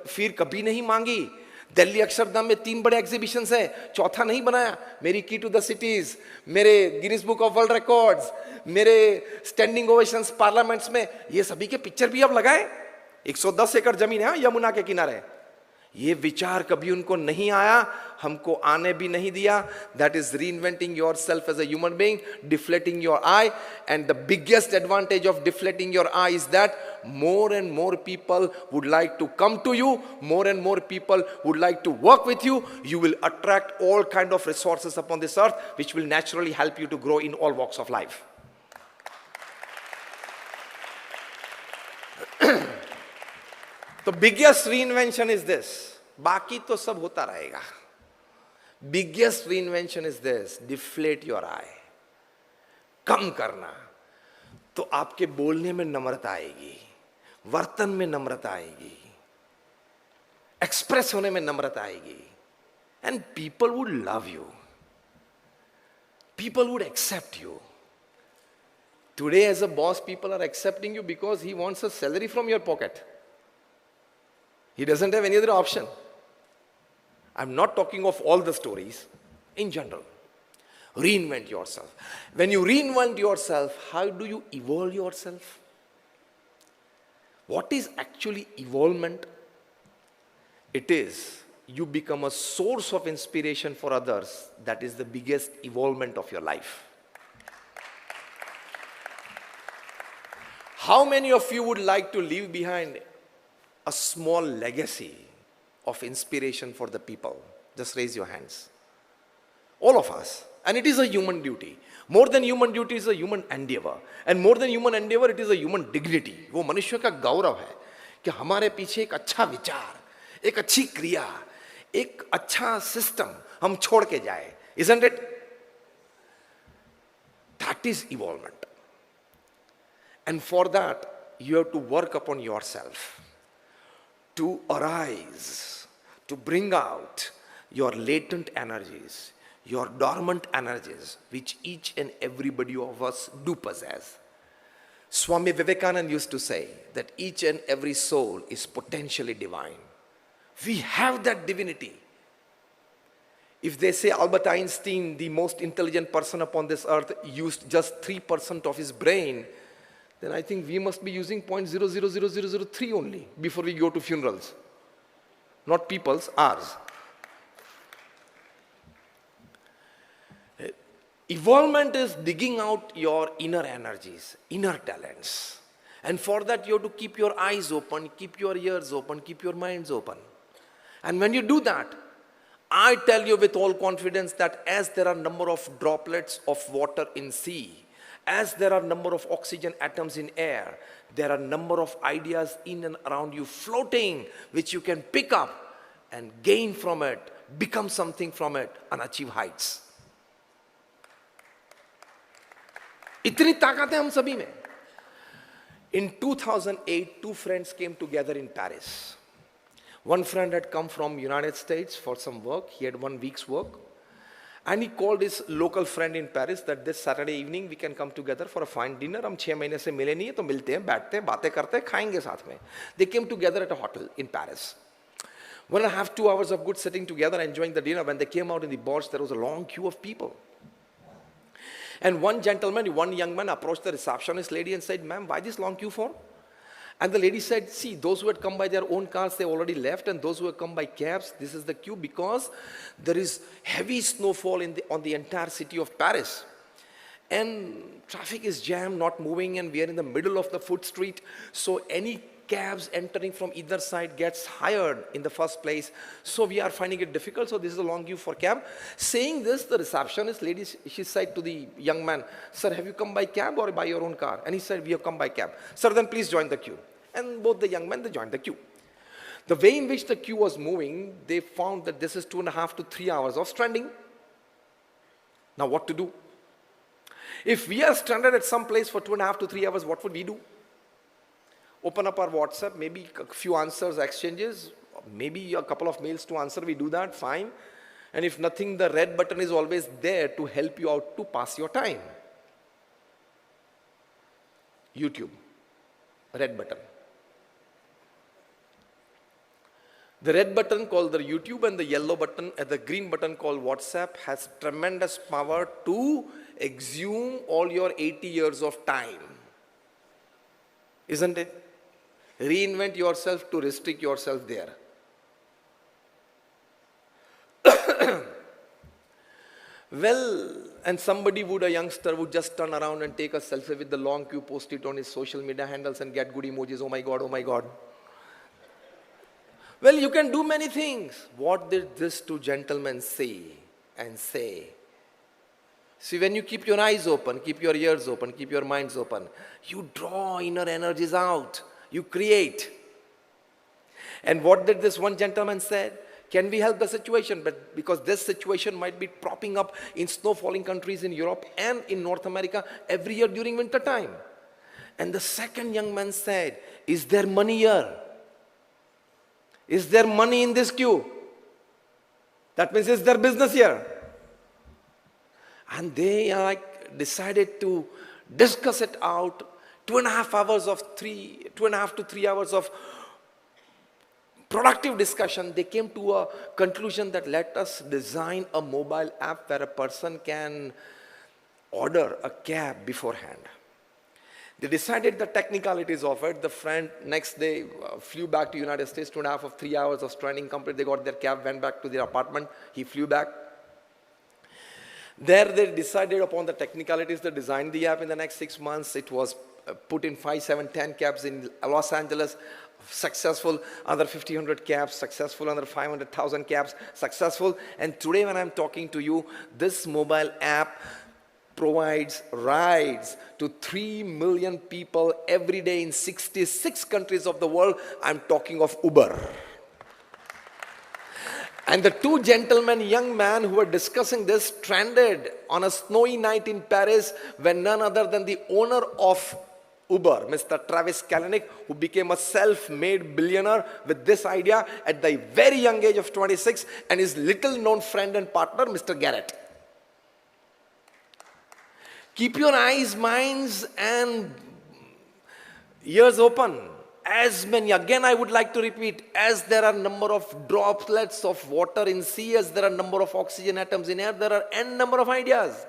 फिर कभी नहीं मांगी। दिल्ली अक्षरधाम में 3 बड़े एग्जीबिशंस हैं, चौथा नहीं बनाया। मेरी की टू द सिटीज, मेरे Guinness book of world records, मेरे स्टैंडिंग ओवेशंस पार्लियामेंट्स में, ये सभी के पिक्चर भी अब लगाए। 110 एकड़ जमीन है यमुना के किनारे। ये विचार कभी उनको नहीं आया, हमको आने भी नहीं दिया। That is reinventing yourself as a human being, deflating your I. And the biggest advantage of deflating your I is that more and more people would like to come to you, more and more people would like to work with you. You will attract all kind of resources upon this earth which will naturally help you to grow in all walks of life. The biggest reinvention is this. बाकी तो सब होता रहेगा. Biggest reinvention is this. Deflate your eye. कम करना. तो आपके बोलने में नम्रता आएगी, वर्तन में नम्रता आएगी, एक्सप्रेस होने में नम्रता आएगी, and people would love you, people would accept you. Today as a boss people are accepting you because he wants a salary from your pocket. He doesn't have any other option. I am not talking of all the stories, in general. Reinvent yourself. When you reinvent yourself, how do you evolve yourself? What is actually evolvement? It is you become a source of inspiration for others. That is the biggest evolvement of your life. How many of you would like to leave behind a small legacy of inspiration for the people? Just raise your hands. All of us. And it is a human duty. More than human duty is a human endeavor. And more than human endeavor, it is a human dignity. वो मनुष्य का गौरव है कि हमारे पीछे एक अच्छा विचार, एक अच्छी क्रिया, एक अच्छा सिस्टम हम छोड़ के जाए. Isn't it? That is evolvement. And for that, you have to work upon yourself to arise, to bring out your latent energies, your dormant energies, which each and everybody of us do possess. Swami Vivekananda used to say that each and every soul is potentially divine. We have that divinity. If they say Albert Einstein, the most intelligent person upon this earth, used just 3% of his brain, then I think we must be using 0.000003 only before we go to funerals. Not people's, ours. Evolvement is digging out your inner energies, inner talents. And for that you have to keep your eyes open, keep your ears open, keep your minds open. And when you do that, I tell you with all confidence that as there are number of droplets of water in sea, as there are number of oxygen atoms in air, there are number of ideas in and around you floating, which you can pick up and gain from it, become something from it, and achieve heights. इतनी ताकत है हम सभी में. In 2008, 2 friends came together in Paris. One friend had come from United States for some work. He had 1 week's work. And he called his local friend in Paris that this Saturday evening we can come together for a fine dinner. हम 6 महीने से मिले नहीं है तो मिलते हैं, बैठते हैं, बातें करते हैं, खाएंगे साथ में. They came together at a hotel in Paris. 1.5 to 2 hours of good sitting together, enjoying the dinner. When they came out in the boards, there was a long queue of people. And one gentleman, one young man approached the receptionist lady and said, "Ma'am, why this long queue for?" And the lady said, "See, those who had come by their own cars, they already left. And those who had come by cabs, this is the queue because there is heavy snowfall on the entire city of Paris. And traffic is jammed, not moving, and we are in the middle of the foot street. So any cabs entering from either side gets hired in the first place. So we are finding it difficult. So this is a long queue for cab." Saying this, the receptionist lady, she said to the young man, "Sir, have you come by cab or by your own car?" And he said, "We have come by cab." "Sir, then please join the queue." And both the young men, they joined the queue. The way in which the queue was moving, they found that this is 2.5 to 3 hours of stranding. Now what to do? If we are stranded at some place for 2.5 to 3 hours, what would we do? Open up our WhatsApp, maybe a few answers, exchanges, maybe a couple of mails to answer, we do that, fine. And if nothing, the red button is always there to help you out to pass your time. YouTube. Red button. The red button called the YouTube and the yellow button and the green button called WhatsApp has tremendous power to exhume all your 80 years of time. Isn't it? Reinvent yourself to restrict yourself there. Well, and a youngster would just turn around and take a selfie with the long queue, post it on his social media handles and get good emojis. Oh my God, oh my God. Well, you can do many things. What did these two gentlemen say and say? See, when you keep your eyes open, keep your ears open, keep your minds open, you draw inner energies out. You create. And what did this one gentleman said? Can we help the situation? But because this situation might be propping up in snow-falling countries in Europe and in North America every year during winter time. And the second young man said, is there money here? Is there money in this queue? That means, is there business here? And they decided to discuss it out. 2.5 to 3 hours of productive discussion. They came to a conclusion that let us design a mobile app where a person can order a cab beforehand. They decided the technicalities of it. The friend next day flew back to United States, 2.5 or 3 hours of training complete. They got their cab, went back to their apartment. He flew back. There they decided upon the technicalities. They designed the app in the next 6 months. It was put in 5, 7, 10 cabs in Los Angeles. Successful. Other 1,500 cabs. Successful. Another 500,000 cabs. Successful. And today when I'm talking to you, this mobile app provides rides to 3 million people every day in 66 countries of the world. I'm talking of Uber. And the two gentlemen, young men who were discussing this, stranded on a snowy night in Paris when none other than the owner of Uber, Mr. Travis Kalanick, who became a self-made billionaire with this idea at the very young age of 26, and his little-known friend and partner, Mr. Garrett. Keep your eyes, minds, and ears open. As many, again I would like to repeat, as there are number of droplets of water in sea, as there are number of oxygen atoms in air, there are n number of ideas.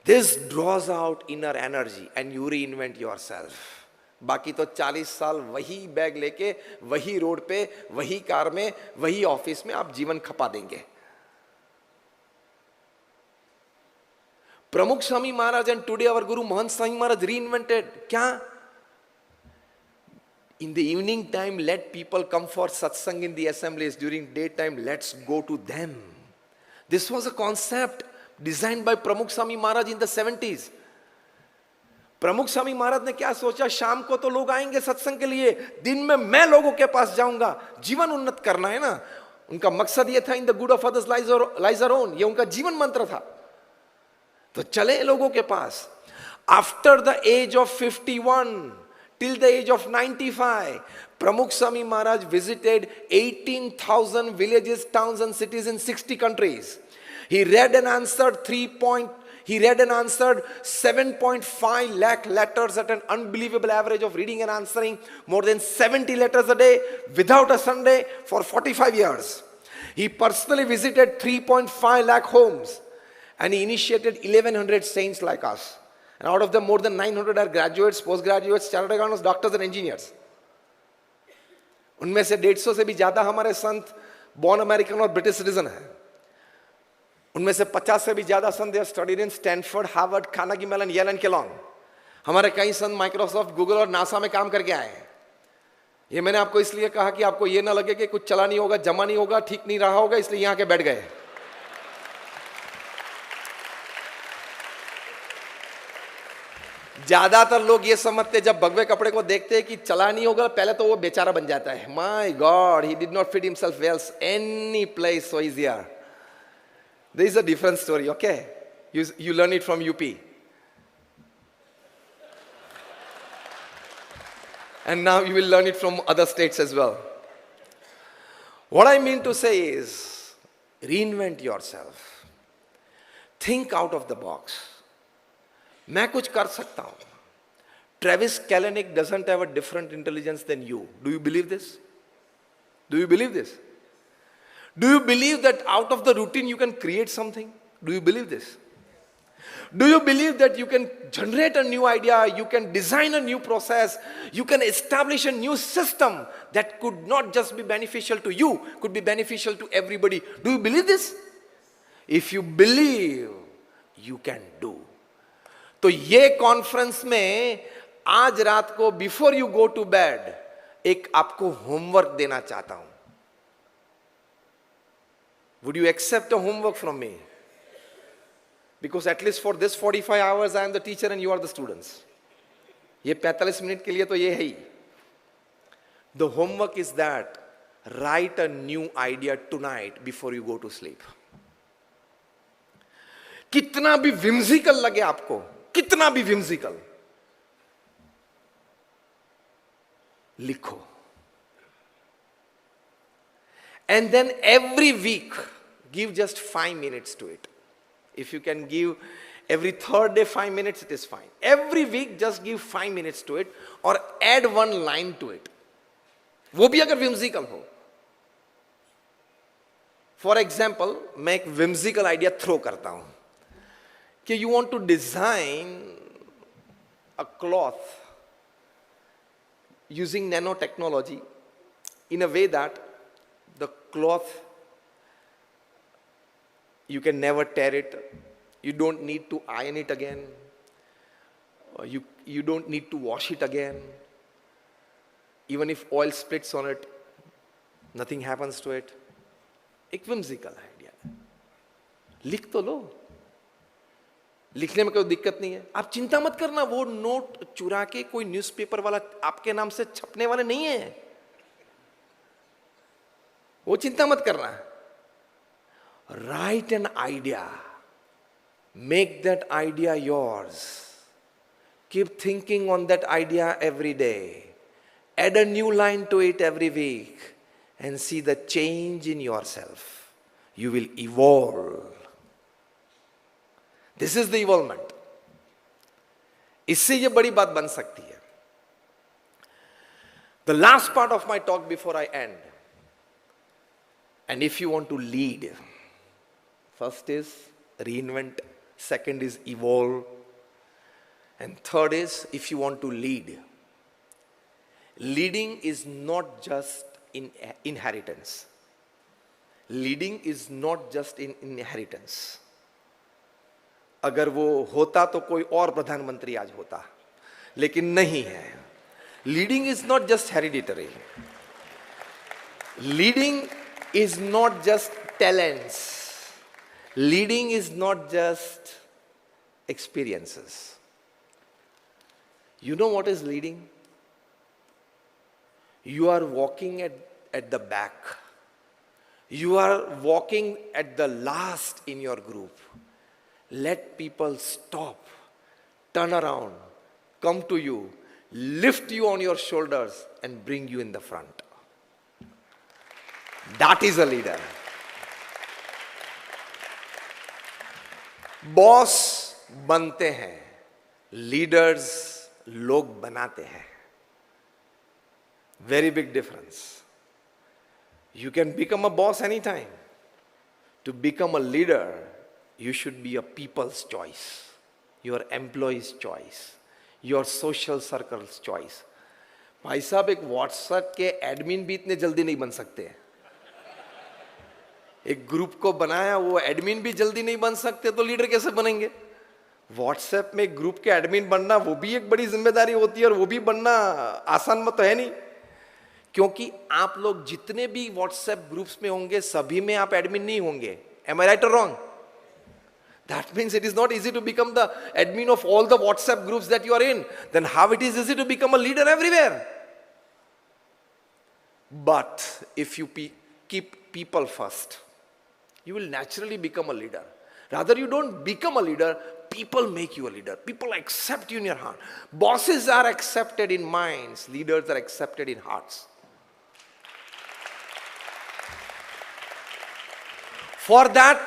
This draws out inner energy and you reinvent yourself. बाकी तो 40 साल वही bag लेके, वही road पे, वही car में, वही ऑफिस में आप जीवन खपा देंगे. Pramukh Swami Maharaj and today our Guru Mahant Swami Maharaj reinvented. Kya? In the evening time, let people come for satsang in the assemblies. During daytime, let's go to them. This was a concept designed by Pramukh Swami Maharaj in the 70s. Pramukh Swami Maharaj ने क्या सोचा? शाम को तो लोग आएंगे सत्संग के लिए, दिन में मैं लोगों के पास जाऊंगा. जीवन उन्नत करना है ना. उनका मकसद ये था, in the good of others lies our own. ये उनका जीवन मंत्र था. तो चले लोगों के पास. After the age of 51 till the age of 95, Pramukh Swami Maharaj visited 18,000 villages, towns and cities in 60 countries. He read and answered 7.5 lakh letters at an unbelievable average of reading and answering more than 70 letters a day without a Sunday for 45 years. He personally visited 3.5 lakh homes. And he initiated 1,100 saints like us. And out of them, more than 900 are graduates, postgraduates, chartered accountants, doctors and engineers. उनमें से 150 से भी ज़्यादा हमारे संत born American और British citizen हैं. उनमें से 50 से भी ज़्यादा संत they studied in Stanford, Harvard, Carnegie Mellon, Yale and Kellogg. हमारे कई संत Microsoft, Google और NASA में काम करके आए हैं. ये मैंने आपको इसलिए कहा कि आपको ये ना लगे कि कुछ चला नहीं होगा, जमा नहीं होगा, ठीक नहीं रहा होगा, इसलिए यहाँ के बैठ गए. ज्यादातर लोग ये समझते जब भगवे कपड़े को देखते हैं कि चला नहीं होगा, पहले तो वो बेचारा बन जाता है. My God, he did not fit himself well any place, so he's here. There is a different story, okay? You learn it from UP. And now you will learn it from other states as well. What I mean to say is, reinvent yourself. Think out of the box. मैं कुछ कर सकता हूं. Travis Kalanick doesn't have a different intelligence than you. Do you believe this? Do you believe this? Do you believe that out of the routine you can create something? Do you believe this? Do you believe that you can generate a new idea, you can design a new process, you can establish a new system that could not just be beneficial to you, could be beneficial to everybody? Do you believe this? If you believe, you can do. तो ये conference में आज रात को before you go to bed एक आपको homework देना चाहता हूं. Would you accept a homework from me? Because at least for this 45 hours I am the teacher and you are the students. ये 45 मिनट के लिए तो ये है ही. The homework is that write a new idea tonight before you go to sleep. कितना भी whimsical लगे आपको, कितना भी whimsical, लिखो. And then every week give just 5 minutes to it. If you can give every third day 5 minutes, it is fine. Every week just give 5 minutes to it or add one line to it. वो भी अगर whimsical हो. For example, मैं एक whimsical idea throw करता हूं कि you want to design a cloth using nanotechnology in a way that the cloth, you can never tear it, you don't need to iron it again, you don't need to wash it again, even if oil splits on it, nothing happens to it. एक whimsical idea. लिख तो लो, लिखने में कोई दिक्कत नहीं है. आप चिंता मत करना, वो नोट चुरा के कोई न्यूज़पेपर वाला आपके नाम से छपने वाले नहीं है, वो चिंता मत करना. Write an idea, make that idea yours, keep thinking on that idea every day, add a new line to it every week and see the change in yourself. You will evolve. This is the evolvement. इससे ये बड़ी बात बन सकती है. The last part of my talk before I end, and if you want to lead, first is reinvent, second is evolve, and third is if you want to lead. Leading is not just in inheritance. Leading is not just in inheritance. अगर वो होता तो कोई और प्रधानमंत्री आज होता, लेकिन नहीं है. Leading is not just hereditary. Leading is not just talents. Leading is not just experiences. You know what is leading? You are walking at the back. You are walking at the last in your group. Let people stop, turn around, come to you, lift you on your shoulders and bring you in the front. That is a leader. Boss बनते हैं, leaders लोग बनाते हैं. Very big difference. You can become a boss anytime. To become a leader, you should be a people's choice, your employees' choice, your social circle's choice. भाई साहब, एक WhatsApp के admin भी इतने जल्दी नहीं बन सकते. एक ग्रुप को बनाया, वो एडमिन भी जल्दी नहीं बन सकते, तो लीडर कैसे बनेंगे? व्हाट्सएप में एक ग्रुप के एडमिन बनना वो भी एक बड़ी जिम्मेदारी होती है, और वो भी बनना आसान मत तो है नहीं. क्योंकि आप लोग जितने भी व्हाट्सएप ग्रुप्स में होंगे, सभी में आप एडमिन नहीं होंगे. Am I right or wrong? That means it is not easy to become the admin of all the WhatsApp groups that you are in. Then how it is easy to become a leader everywhere? But if you keep people first, you will naturally become a leader. Rather, you don't become a leader, people make you a leader. People accept you in your heart. Bosses are accepted in minds, leaders are accepted in hearts. For that,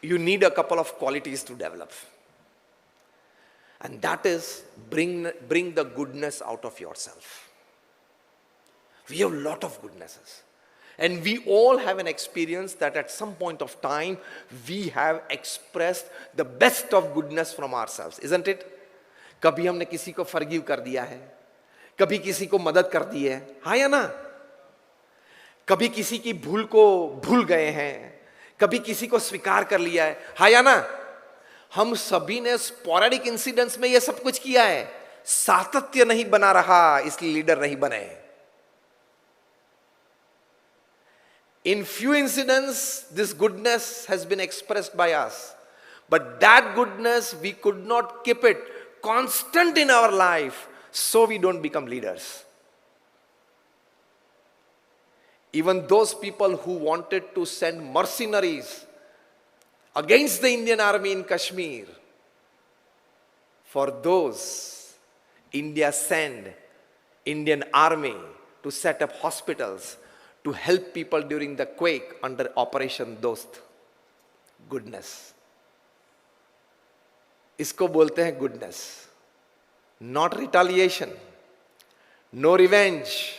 you need a couple of qualities to develop. And that is bring the goodness out of yourself. We have a lot of goodnesses. And we all have an experience that at some point of time, we have expressed the best of goodness from ourselves, isn't it? कभी हमने किसी को forgive कर दिया है, कभी किसी को मदद कर दी है, हाँ या ना? कभी किसी की भूल को भूल गए हैं, कभी किसी को स्वीकार कर लिया है, हाँ या ना? हम सभी ने स्पोरेडिक इंसिडेंट्स में ये सब कुछ किया है. सातत्य नहीं बना रहा, इसलिए लीडर नहीं बने. In few incidents, this goodness has been expressed by us. But that goodness, we could not keep it constant in our life, so we don't become leaders. Even those people who wanted to send mercenaries against the Indian army in Kashmir, for those, India sent Indian army to set up hospitals to help people during the quake under Operation Dost. Goodness. इसको बोलते हैं goodness. Not retaliation. No revenge.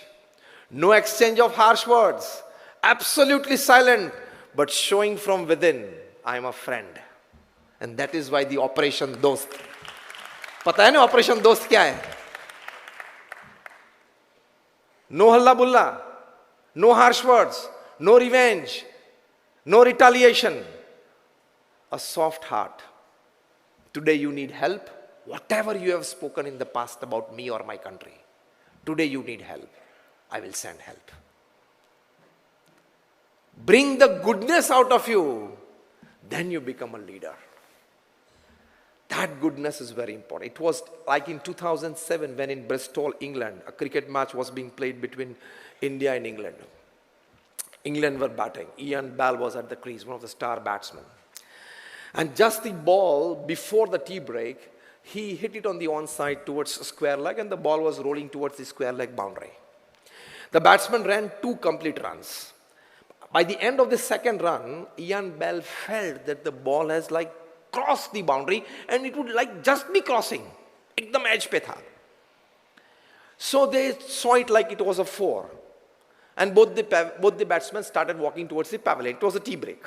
No exchange of harsh words. Absolutely silent, but showing from within, I am a friend. And that is why the Operation Dost. पता है ना Operation Dost क्या है? No हल्ला बुल्ला. No harsh words, no revenge, no retaliation. A soft heart. Today you need help. Whatever you have spoken in the past about me or my country, today you need help. I will send help. Bring the goodness out of you, then you become a leader. That goodness is very important. It was like in 2007 when in Bristol, England, a cricket match was being played between India and England. England were batting. Ian Bell was at the crease, one of the star batsmen. And just the ball before the tea break, he hit it on the onside towards square leg, and the ball was rolling towards the square leg boundary. The batsman ran 2 complete runs. By the end of the second run, Ian Bell felt that the ball has like crossed the boundary and it would like just be crossing. Ekdam edge pe tha. So they saw it like it was a 4. And both the batsmen started walking towards the pavilion. It was a tea break.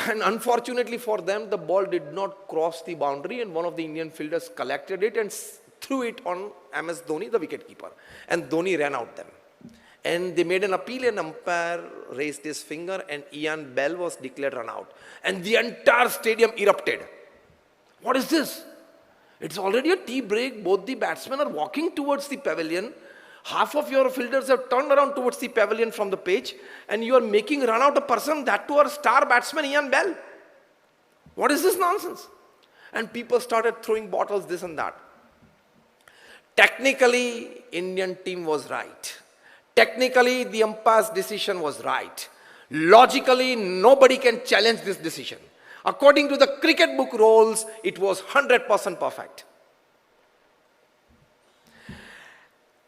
And unfortunately for them, the ball did not cross the boundary, and one of the Indian fielders collected it and threw it on MS Dhoni, the wicketkeeper. And Dhoni ran out them. And they made an appeal, and umpire raised his finger, and Ian Bell was declared run out. And the entire stadium erupted. What is this? It's already a tea break. Both the batsmen are walking towards the pavilion. Half of your fielders have turned around towards the pavilion from the pitch, and you are making run out a person, that to our star batsman Ian Bell. What is this nonsense? And people started throwing bottles, this and that. Technically, Indian team was right. Technically, the umpire's decision was right. Logically, nobody can challenge this decision. According to the cricket book rules, it was 100% perfect.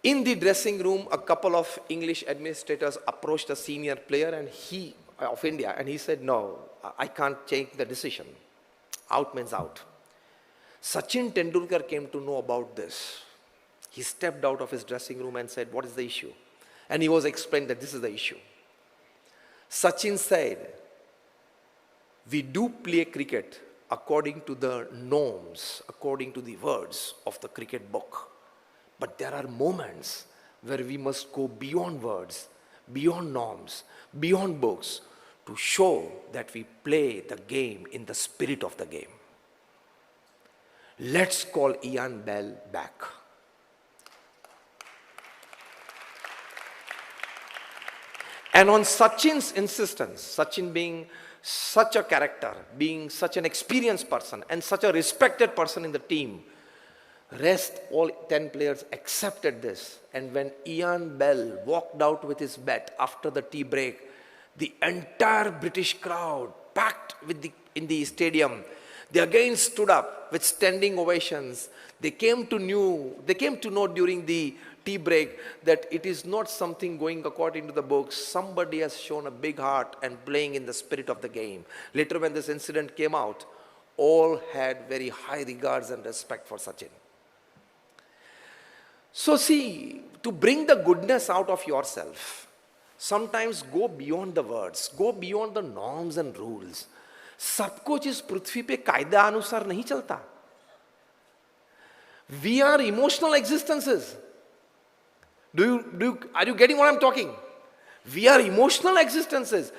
In the dressing room, a couple of English administrators approached a senior player of India, and he said, no, I can't change the decision. Out means out. Sachin Tendulkar came to know about this. He stepped out of his dressing room and said, what is the issue? And he was explained that this is the issue. Sachin said, we do play cricket according to the norms, according to the words of the cricket book. But there are moments where we must go beyond words, beyond norms, beyond books, to show that we play the game in the spirit of the game. Let's call Ian Bell back. And on Sachin's insistence, Sachin being such a character, being such an experienced person and such a respected person in the team, rest all 10 players accepted this. And when Ian Bell walked out with his bat after the tea break, the entire British crowd packed in the stadium, they again stood up with standing ovations. They came to know during the tea break that it is not something going according to the books. Somebody has shown a big heart and playing in the spirit of the game. Later when this incident came out, all had very high regards and respect for Sachin. So see, to bring the goodness out of yourself, sometimes go beyond the words, go beyond the norms and rules. सब कुछ इस पृथ्वी पे कायदा अनुसार नहीं चलता. We are emotional existences. Are you getting what I'm talking? We are emotional existences.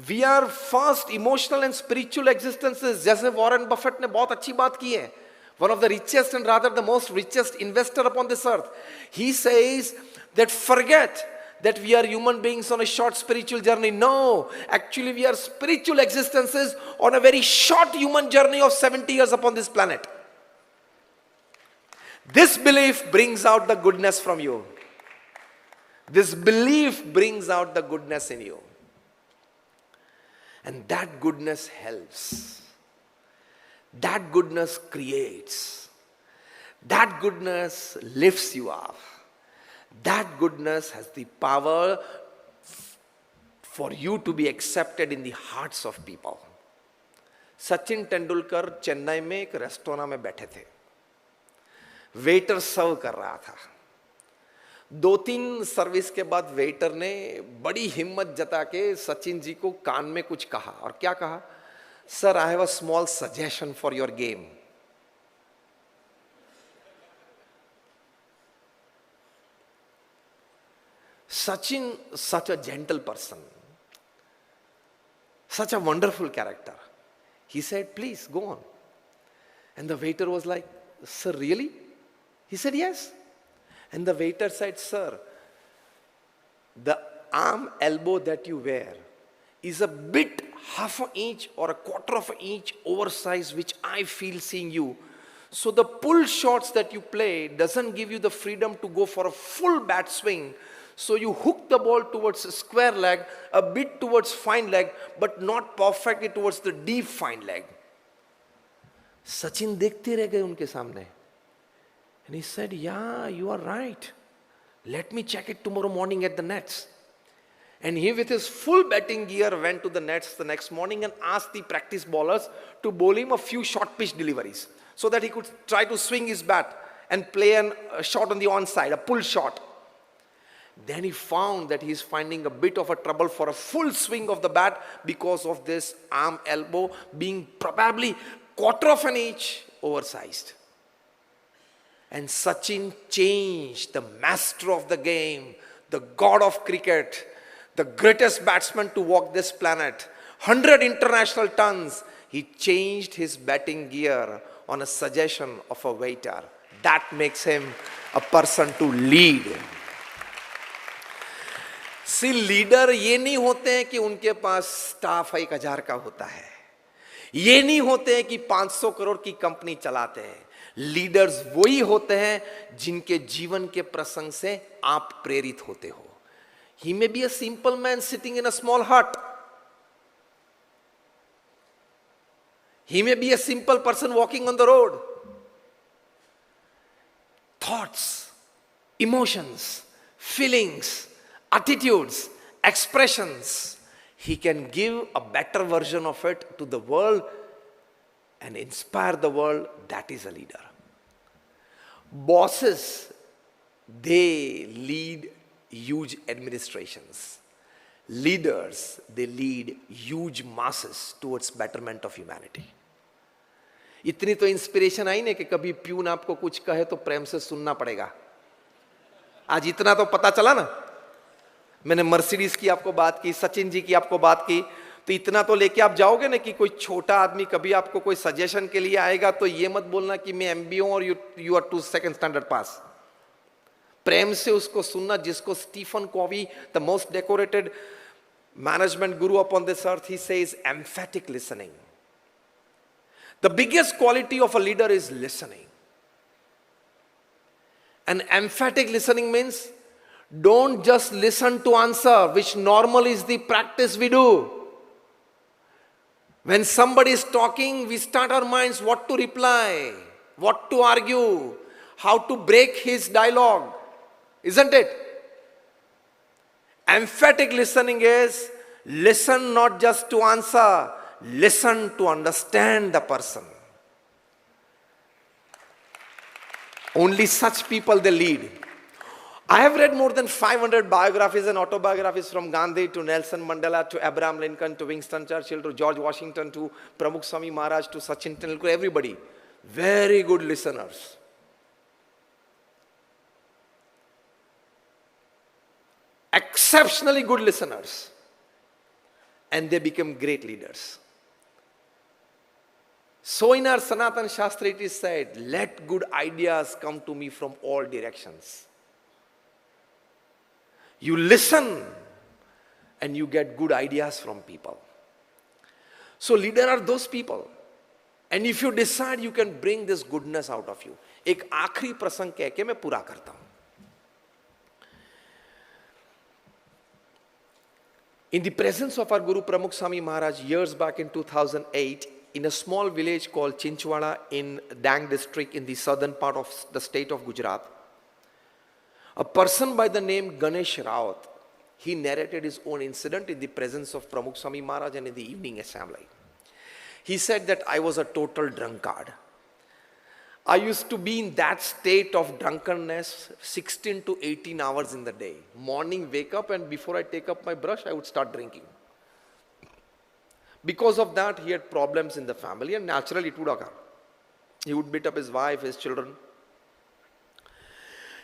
We are first emotional and spiritual existences. जैसे Warren Buffett ने बहुत अच्छी बात की है. One of the richest and rather the most richest investor upon this earth. He says that forget that we are human beings on a short spiritual journey. No, actually we are spiritual existences on a very short human journey of 70 years upon this planet. This belief brings out the goodness from you. This belief brings out the goodness in you. And that goodness helps. That goodness creates. That goodness lifts you up. That goodness has the power for you to be accepted in the hearts of people. Sachin Tendulkar Chennai में एक restaurant में बैठे थे. Waiter सर्व कर रहा था. 2-3 service के बाद वेटर ने बड़ी हिम्मत जता के सचिन जी को कान में कुछ कहा. और क्या कहा? Sir, I have a small suggestion for your game. Sachin, such a gentle person, such a wonderful character. He said, please go on. And the waiter was like, sir, really? He said, yes. And the waiter said, sir, the arm elbow that you wear is a bit half an inch or a quarter of an inch oversized, which I feel seeing you. So the pull shots that you play doesn't give you the freedom to go for a full bat swing. So you hook the ball towards a square leg, a bit towards fine leg, but not perfectly towards the deep fine leg. Sachin देखते रह गए उनके सामने. And he said, yeah, you are right. Let me check it tomorrow morning at the nets. And he with his full batting gear went to the nets the next morning and asked the practice bowlers to bowl him a few short pitch deliveries so that he could try to swing his bat and play a shot on the onside, a pull shot. Then he found that he is finding a bit of a trouble for a full swing of the bat because of this arm elbow being probably quarter of an inch oversized. And Sachin changed, the master of the game, the god of cricket, the greatest batsman to walk this planet, 100 international tons. He changed his batting gear on a suggestion of a waiter. That makes him a person to lead. See, leader ये नहीं होते हैं कि उनके पास staff 1000 का होता है. ये नहीं होते हैं कि 500 करोड़ की कंपनी चलाते हैं. लीडर्स वही होते हैं जिनके जीवन के प्रसंग से आप प्रेरित होते हो. He may be a simple man sitting in a small hut. He may be a simple person walking on the road. Thoughts, emotions, feelings, attitudes, expressions. He can give a better version of it to the world and inspire the world. That is a leader. Bosses, they lead huge administrations. Leaders, they lead huge masses towards betterment of humanity. इतनी तो inspiration आई नहीं कि कभी peon आपको कुछ कहे तो प्रेम से सुनना पड़ेगा. आज इतना तो पता चला ना. मैंने मर्सिडीज की आपको बात की, सचिन जी की आपको बात की, तो इतना तो लेके आप जाओगे ना कि कोई छोटा आदमी कभी आपको कोई सजेशन के लिए आएगा तो ये मत बोलना कि मैं एमबीए हूं और you are to second standard pass. प्रेम से उसको सुनना. जिसको Stephen Covey, the most decorated management guru upon this earth, he says emphatic listening. The biggest quality of a leader is listening. And emphatic listening means don't just listen to answer, which normally is the practice we do. When somebody is talking, we start our minds what to reply, what to argue, how to break his dialogue. Isn't it? Emphatic listening is listen not just to answer, listen to understand the person. Only such people they lead. I have read more than 500 biographies and autobiographies from Gandhi to Nelson Mandela to Abraham Lincoln to Winston Churchill to George Washington to Pramukh Swami Maharaj to Sachin Tendulkar, everybody. Very good listeners. Exceptionally good listeners. And they become great leaders. So in our Sanatana Shastra it is said, let good ideas come to me from all directions. You listen and you get good ideas from people. So leader are those people. And if you decide, you can bring this goodness out of you. एक आखिरी प्रसंग कह के मैं पूरा करता हूं. In the presence of our Guru Pramukh Swami Maharaj years back in 2008, in a small village called Chinchwada in Dang district in the southern part of the state of Gujarat, a person by the name Ganesh Rawat, he narrated his own incident in the presence of Pramukh Swami Maharaj and in the evening assembly. He said that I was a total drunkard. I used to be in that state of drunkenness 16 to 18 hours in the day. Morning, wake up, and before I take up my brush, I would start drinking. Because of that, he had problems in the family, and naturally it would occur. He would beat up his wife, his children.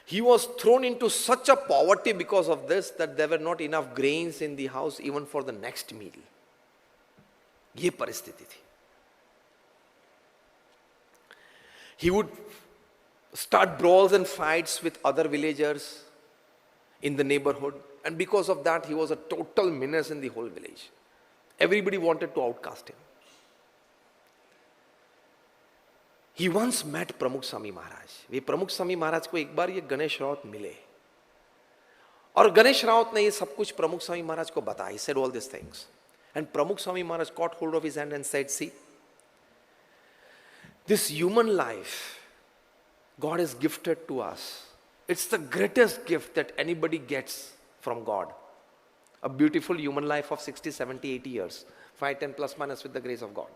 He was thrown into such a poverty because of this that there were not enough grains in the house even for the next meal. ये परिस्थिति थी. He would start brawls and fights with other villagers in the neighborhood, and because of that he was a total menace in the whole village. Everybody wanted to outcast him. He once met Pramukh Swami Maharaj. वे प्रमुख स्वामी महाराज को एक बार ये गणेश रावत मिले और गणेश रावत ने ये सब कुछ प्रमुख स्वामी महाराज को बताया. He said all these things, and Pramukh Swami Maharaj caught hold of his hand and said, see, this human life God has gifted to us. It's the greatest gift that anybody gets from God. A beautiful human life of 60, 70, 80 years. 5, 10 plus minus with the grace of God.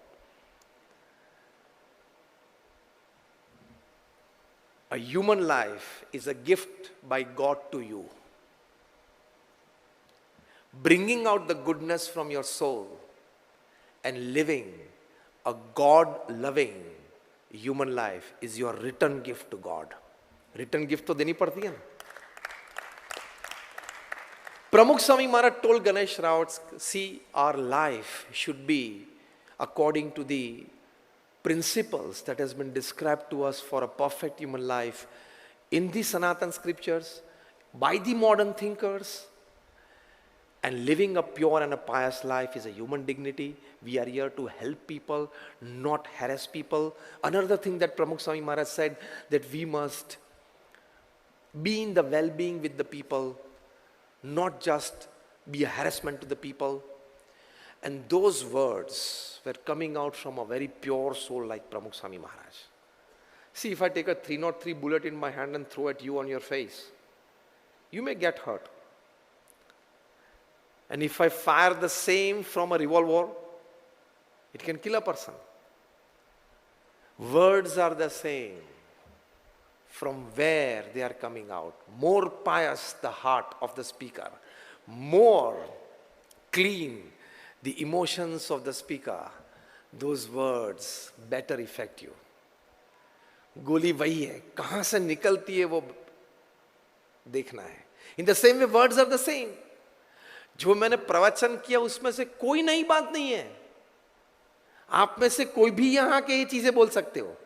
A human life is a gift by God to you. Bringing out the goodness from your soul and living a God-loving human life is your return gift to God. Return gift तो देनी पड़ती है ना. Pramukh Swami Maharaj told Ganesh Rawat, see, our life should be according to the principles that has been described to us for a perfect human life in the Sanatana scriptures, by the modern thinkers, and living a pure and a pious life is a human dignity. We are here to help people, not harass people. Another thing that Pramukh Swami Maharaj said, that we must be in the well-being with the people, not just be a harassment to the people. And those words were coming out from a very pure soul like Pramukh Swami Maharaj. See, if I take a 303 bullet in my hand and throw at you on your face, you may get hurt. And if I fire the same from a revolver, it can kill a person. Words are the same from where they are coming out. More pious the heart of the speaker, more clean the emotions of the speaker, those words better affect you. गोली वही है, कहां से निकलती है वो देखना है. In the same way, words are the same. जो मैंने प्रवचन किया उसमें से कोई नई बात नहीं है. आप में से कोई भी यहां के ये चीजें बोल सकते हो.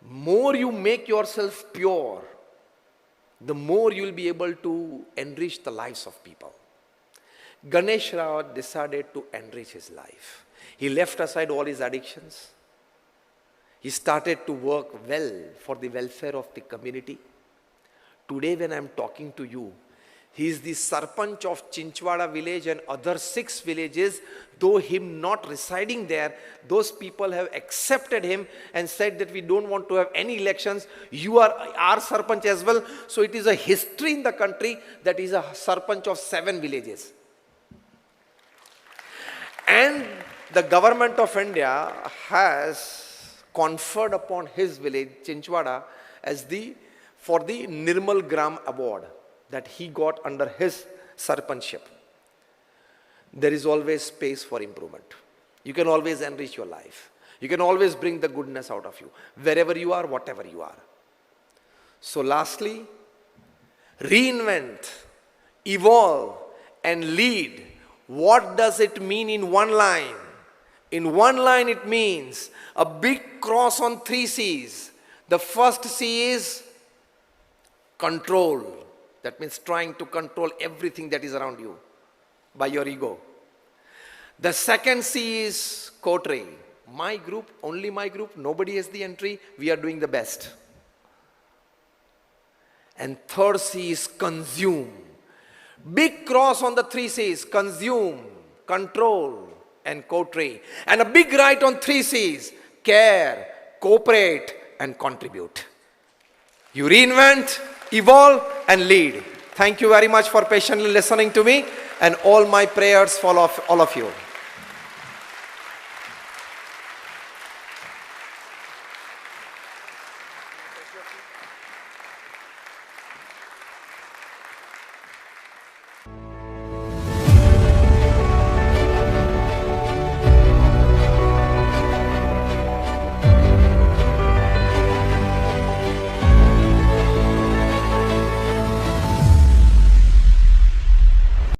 More you make yourself pure, the more you will be able to enrich the lives of people. Ganesh Rawat decided to enrich his life. He left aside all his addictions. He started to work well for the welfare of the community. Today when I am talking to you, he is the Sarpanch of Chinchwada village and other 6 villages. Though him not residing there, those people have accepted him and said that we don't want to have any elections. You are our Sarpanch as well. So it is a history in the country that is a Sarpanch of 7 villages. And the government of India has conferred upon his village, Chinchwada, for the Nirmal Gram Award that he got under his sarpanchip. There is always space for improvement. You can always enrich your life. You can always bring the goodness out of you, wherever you are, whatever you are. So lastly, reinvent, evolve, and lead. What does it mean in one line? In one line it means a big cross on 3 C's. The first C is control. That means trying to control everything that is around you by your ego. The second C is coterie. My group, only my group, nobody has the entry, we are doing the best. And third C is consume. Big cross on the 3 C's, consume, control, and coterie. And a big right on 3 C's, care, cooperate, and contribute. You reinvent, evolve, and lead. Thank you very much for patiently listening to me, and all my prayers for all of you.